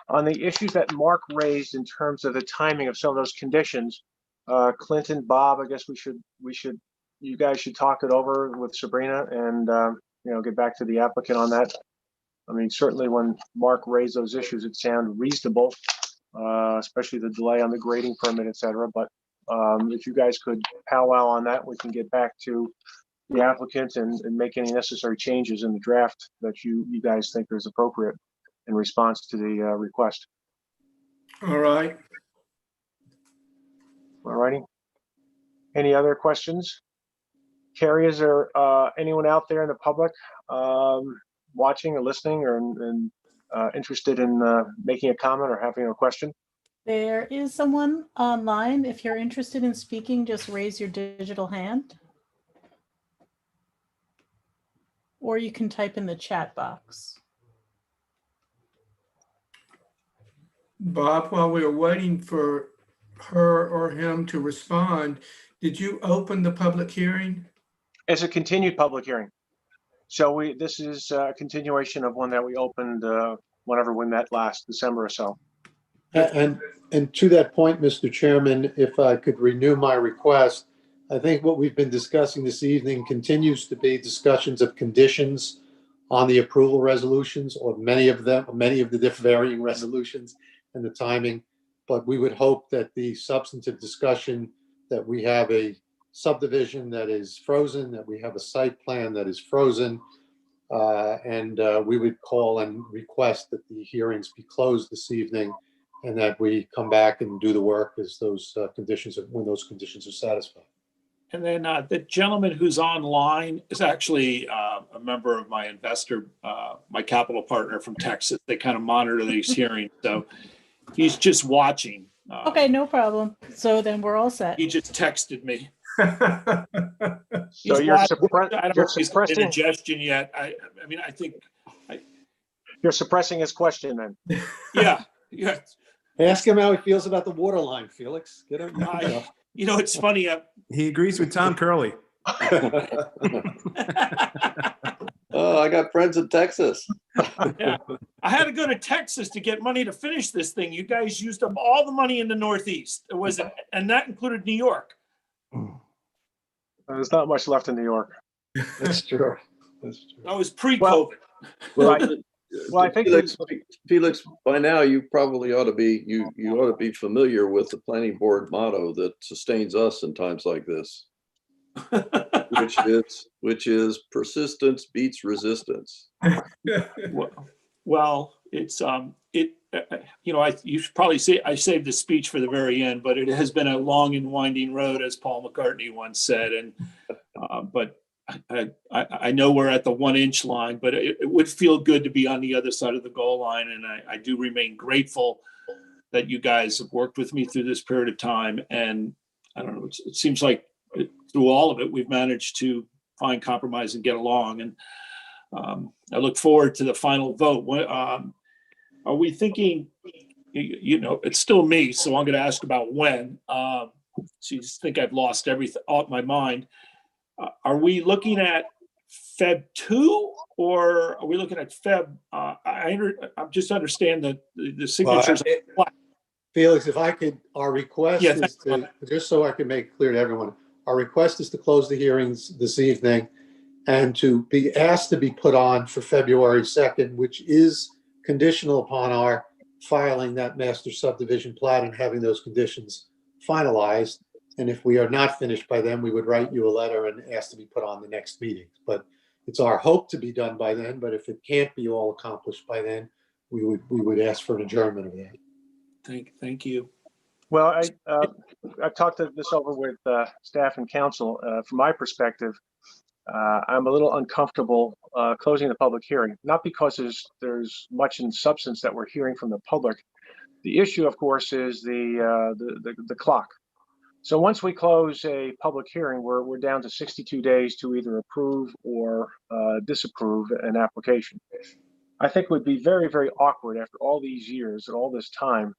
On the issues that Mark raised in terms of the timing of some of those conditions, Clinton, Bob, I guess you guys should talk it over with Sabrina and get back to the applicant on that. I mean, certainly when Mark raised those issues, it sounded reasonable, especially the delay on the grading permit, et cetera. But if you guys could powwow on that, we can get back to the applicant and make any necessary changes in the draft that you guys think is appropriate in response to the request. All right. All righty. Any other questions? Carrie, is there anyone out there in the public watching or listening or interested in making a comment or having a question? There is someone online. If you're interested in speaking, just raise your digital hand. Or you can type in the chat box. Bob, while we were waiting for her or him to respond, did you open the public hearing? It's a continued public hearing. So this is a continuation of one that we opened whenever we met last December or so. And to that point, Mr. Chairman, if I could renew my request, I think what we've been discussing this evening continues to be discussions of conditions on the approval resolutions, or many of the different varying resolutions and the timing. But we would hope that the substantive discussion, that we have a subdivision that is frozen, that we have a site plan that is frozen, and we would call and request that the hearings be closed this evening, and that we come back and do the work as those conditions, when those conditions are satisfied. And then the gentleman who's online is actually a member of my investor, my capital partner from Texas. They kind of monitor these hearings. So he's just watching. Okay, no problem. So then we're all set. He just texted me. So He's you're, watching. I don't know you're if he's got suppressing, indigestion yet. I mean, I think, you're suppressing his question then. yeah. Ask him how he feels about the water line, Felix. Get him. You know, it's funny. He agrees with Tom Curley. Oh, I got friends in Texas. Yeah. I had to go to Texas to get money to finish this thing. You guys used up all the money in the Northeast. And that included New York. There's not much left in New York. That's true. That's true. That was pre-COVID. Well, I think Felix, by now you probably ought to be you ought to be familiar with the planning board motto that sustains us in times like this, which is persistence beats resistance. Well, it's you should probably say I saved the speech for the very end, but it has been a long and winding road, as Paul McCartney once said, and but I know we're at the 1 inch line, but it would feel good to be on the other side of the goal line. And I do remain grateful that you guys have worked with me through this period of time. And I don't know, it seems like through all of it, we've managed to find compromise and get along. And I look forward to the final vote. Are we thinking, it's still me, so I'm going to ask about when. So you just think I've lost everything off my mind. Are we looking at Feb 2 or are we looking at Feb? I just understand that the signatures. Felix, if I could, our request is to, just so I can make it clear to everyone, our request is to close the hearings this evening and to be asked to be put on for February 2nd, which is conditional upon our filing that master subdivision plat and having those conditions finalized. And if we are not finished by then, we would write you a letter and ask to be put on the next meeting. But it's our hope to be done by then. But if it can't be all accomplished by then, we would ask for an adjournment of that. Thank you. Well, I've talked this over with staff and council. From my perspective, I'm a little uncomfortable closing the public hearing, not because there's much in substance that we're hearing from the public. The issue, of course, is the clock. So once we close a public hearing, we're down to 62 days to either approve or disapprove an application. I think it would be very, very awkward after all these years and all this time to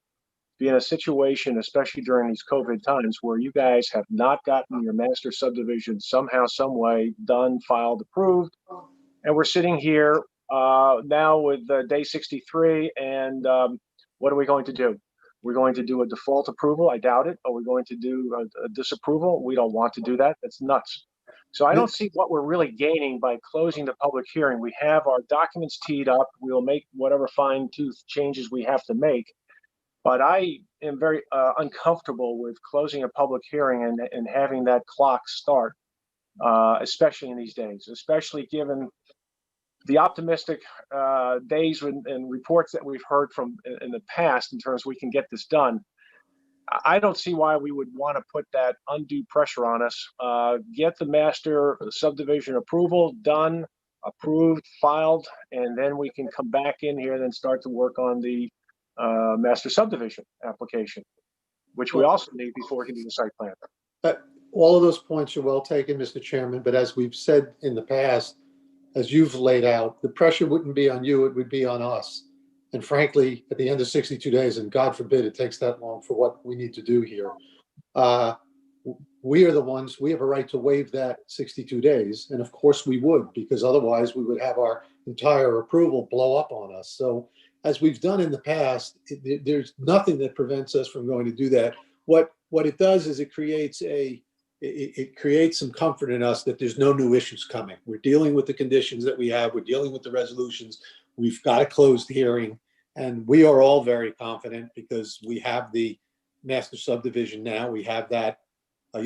be in a situation, especially during these COVID times, where you guys have not gotten your master subdivision somehow, some way done, filed, approved. And we're sitting here now with day 63 and what are we going to do? We're going to do a default approval. I doubt it. Are we going to do a disapproval? We don't want to do that. That's nuts. So I don't see what we're really gaining by closing the public hearing. We have our documents teed up. We'll make whatever fine-tooth changes we have to make. But I am very uncomfortable with closing a public hearing and having that clock start, especially in these days, especially given the optimistic days and reports that we've heard from in the past in terms of we can get this done. I don't see why we would want to put that undue pressure on us. Get the master subdivision approval done, approved, filed, and then we can come back in here and then start to work on the master subdivision application, which we also need before we can do the site plan. All of those points are well taken, Mr. Chairman, but as we've said in the past, as you've laid out, the pressure wouldn't be on you, it would be on us. And frankly, at the end of 62 days, and God forbid it takes that long for what we need to do here, we are the ones, we have a right to waive that 62 days. And of course we would, because otherwise we would have our entire approval blow up on us. So as we've done in the past, there's nothing that prevents us from going to do that. What it does is it creates some comfort in us that there's no new issues coming. We're dealing with the conditions that we have. We're dealing with the resolutions. We've got a closed hearing, and we are all very confident because we have the master subdivision now. We have that, I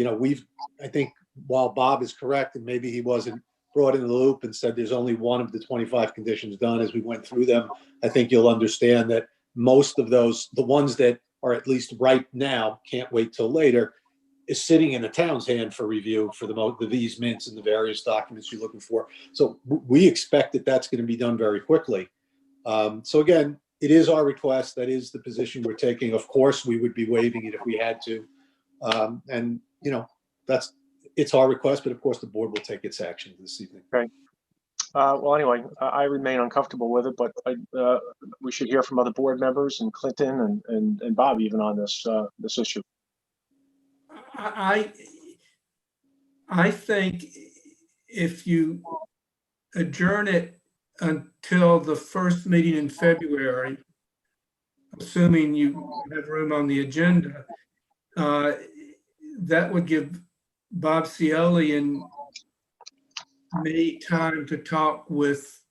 think while Bob is correct, and maybe he wasn't brought in the loop and said there's only one of the 25 conditions done as we went through them, I think you'll understand that most of those, the ones that are at least right now, can't wait till later. is sitting in the town's hand for review for the easements and the various documents you're looking for. So we expect that that's going to be done very quickly. So again, it is our request. That is the position we're taking. Of course, we would be waiving it if we had to. And, you know, it's our request, but of course the board will take its action this evening. Okay. Well, anyway, I remain uncomfortable with it, but we should hear from other board members and Clinton and Bob even on this issue. I think if you adjourn it until the first meeting in February, assuming you have room on the agenda, that would give Bob Cioli and me time to talk with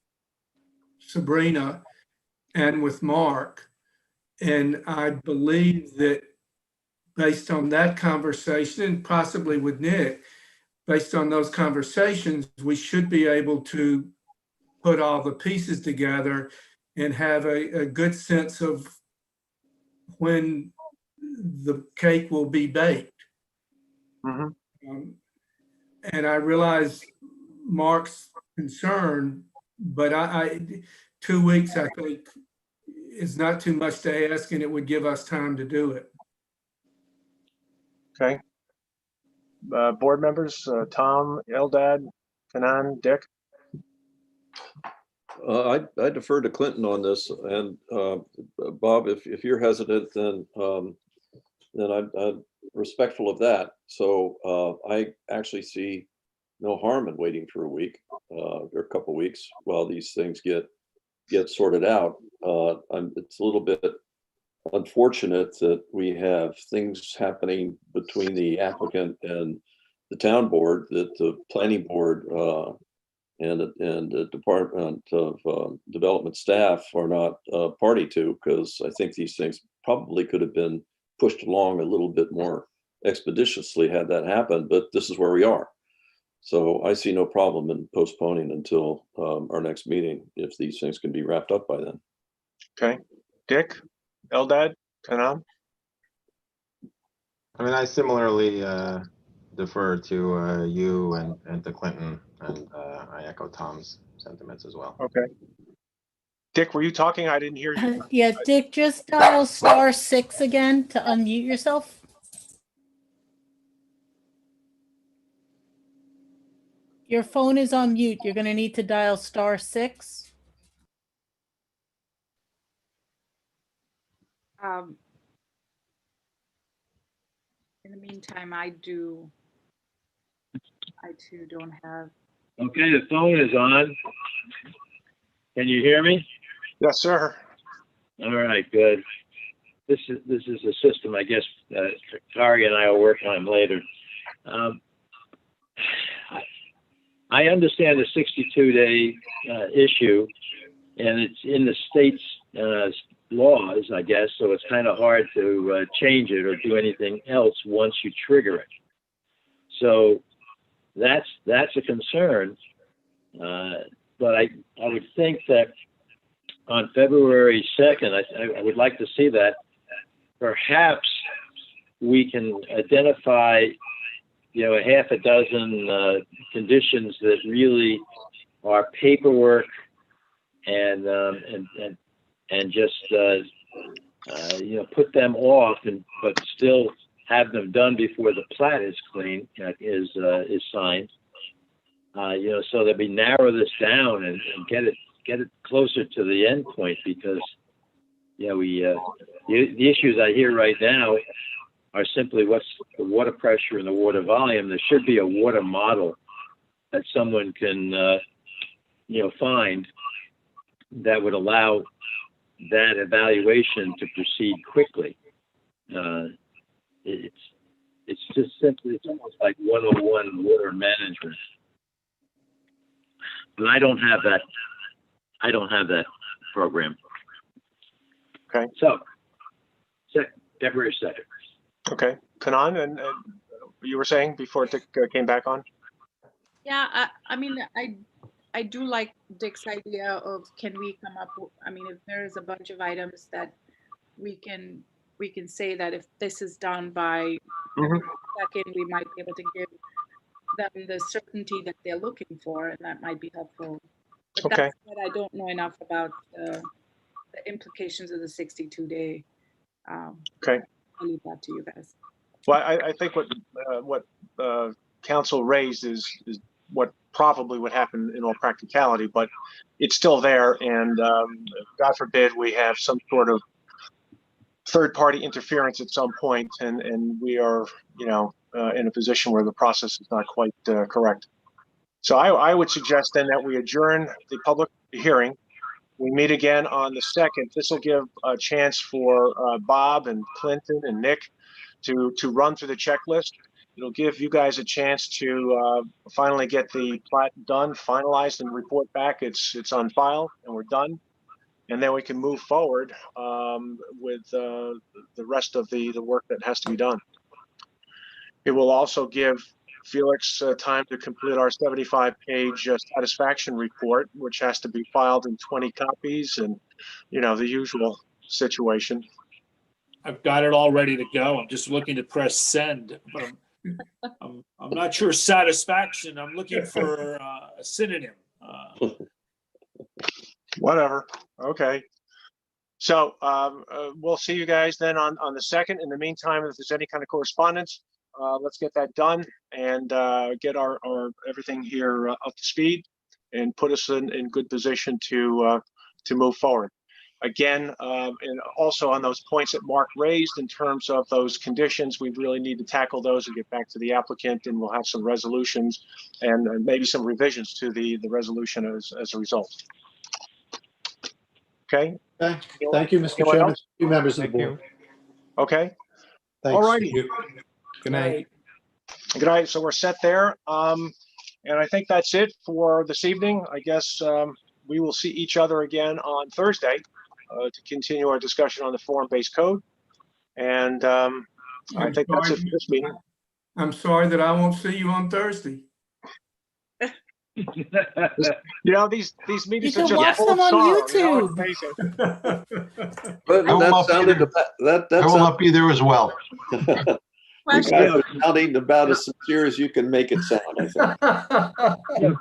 Sabrina and with Mark. And I believe that based on that conversation, and possibly with Nick, based on those conversations, we should be able to put all the pieces together and have a good sense of when the cake will be baked. Mm-hmm. And I realize Mark's concern, but 2 weeks, I think, is not too much to ask, and it would give us time to do it. Okay. Board members, Tom, Eldad, Kanan, Dick. I defer to Clinton on this, and Bob, if you're hesitant, then I'm respectful of that. So I actually see no harm in waiting for a week or a couple of weeks while these things get sorted out. It's a little bit unfortunate that we have things happening between the applicant and the town board that the planning board and the Department of Development staff are not party to, because I think these things probably could have been pushed along a little bit more expeditiously had that happened, but this is where we are. So I see no problem in postponing until our next meeting if these things can be wrapped up by then. Okay. Dick, Eldad, Kanan. I mean, I similarly defer to you and to Clinton, and I echo Tom's sentiments as well. Okay. Dick, were you talking? I didn't hear you. Yeah, Dick, just dial *6 again to unmute yourself. Your phone is on mute. You're going to need to dial *6. In the meantime, I too don't have. Okay, the phone is on. Can you hear me? Yes, sir. All right, good. This is a system, I guess, Kari and I will work on later. I understand the 62-day issue, and it's in the state's laws, I guess, so it's kind of hard to change it or do anything else once you trigger it. So that's a concern. But I would think that on February 2nd, I would like to see that perhaps we can identify, a half a dozen conditions that really are paperwork and just put them off, but still have them done before the plat is clean, is signed. So that we narrow this down and get it closer to the end point, because the issues I hear right now are simply what's the water pressure and the water volume. There should be a water model that someone can find that would allow that evaluation to proceed quickly. It's just simply, it's almost like 101 water management. But I don't have that program. Okay. So, February 2nd. Okay. Kanan, and you were saying before Dick came back on? Yeah, I mean, I do like Dick's idea of, can we come up with, if there is a bunch of items that we can we can say that if this is done by Mhm. second, we might be able to give them the certainty that they're looking for, and that might be helpful. But Okay. that's what I don't know enough about the implications of the 62-day. Okay. I'll leave that to you guys. Well, I think what council raised is what probably would happen in all practicality, but it's still there. And God forbid we have some sort of third-party interference at some point, and we are, in a position where the process is not quite correct. So I would suggest then that we adjourn the public hearing. We meet again on the 2nd. This will give a chance for Bob and Clinton and Nick to run through the checklist. It'll give you guys a chance to finally get the plat done, finalized, and report back. It's on file, and we're done. And then we can move forward with the rest of the work that has to be done. It will also give Felix time to complete our 75-page satisfaction report, which has to be filed in 20 copies, and the usual situation. I've got it all ready to go. I'm just looking to press send, but I'm not sure satisfaction. I'm looking for a synonym. Whatever. Okay. So we'll see you guys then on the 2nd. In the meantime, if there's any kind of correspondence, let's get that done and get our everything here up to speed and put us in good position to move forward. Again, and also on those points that Mark raised in terms of those conditions, we really need to tackle those and get back to the applicant, and we'll have some resolutions and maybe some revisions to the resolution as a result. Okay. Okay. Thank you, Mr. Anyone Chairman. else? Two members of the Thank board. you. Okay. Thanks. All righty. Good night. Good night. So we're set there. And I think that's it for this evening. I guess we will see each other again on Thursday to continue our discussion on the form-based code. And I think that's it for this meeting. I'm sorry that I won't see you on Thursday. These meetings You are can just watch full them of on sorrow. YouTube. It's amazing. But I will that not be sounded there. that I will sounded, not be there as well. you guys are sounding about as sincere as you can make it sound, I think.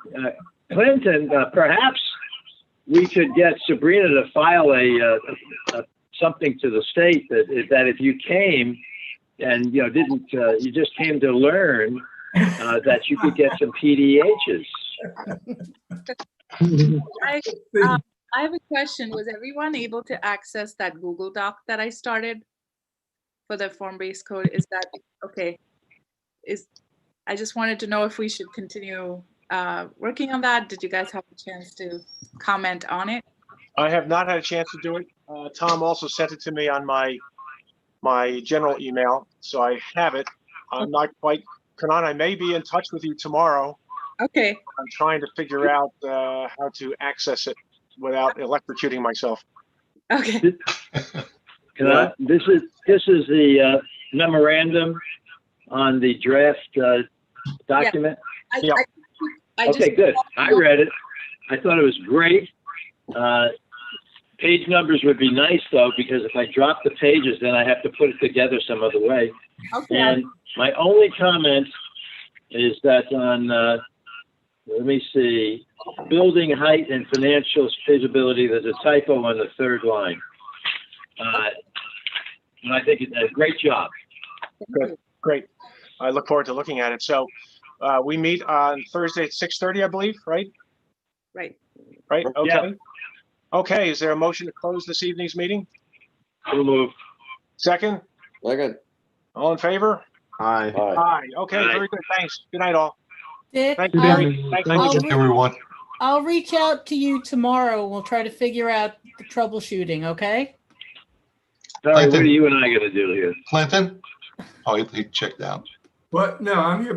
Clinton, perhaps we could get Sabrina to file something to the state that if you came and you just came to learn that you could get some PDHs. I have a question. Was everyone able to access that Google Doc that I started for the form-based code? Is that okay? I just wanted to know if we should continue working on that. Did you guys have a chance to comment on it? I have not had a chance to do it. Tom also sent it to me on my general email, so I have it. I'm not quite, Kanan, I may be in touch with you tomorrow. Okay. I'm trying to figure out how to access it without electrocuting myself. Okay. This is the memorandum on the draft document. Yeah. Okay, good. I read it. I thought it was great. Page numbers would be nice though, because if I drop the pages, then I have to put it together some other way. Okay. And my only comment is that on, let me see, building height and financial feasibility, there's a typo on the third line. And I think it's a great job. Good, great. I look forward to looking at it. So we meet on Thursday at 6:30, I believe, right? Right. Right, okay. Yeah. Okay, is there a motion to close this evening's meeting? So moved. Second? Second. All in favor? Aye. Aye. Okay, Aye. very good. Thanks. Good night, all. Dick, Thank you, Good Barry. evening. Thanks, Thank you, Lindsay. everyone. I'll reach out to you tomorrow. We'll try to figure out the troubleshooting, okay? Sorry, Clinton. what are you and I gonna do here? Clinton? Oh, he checked out. What? No, I'm here.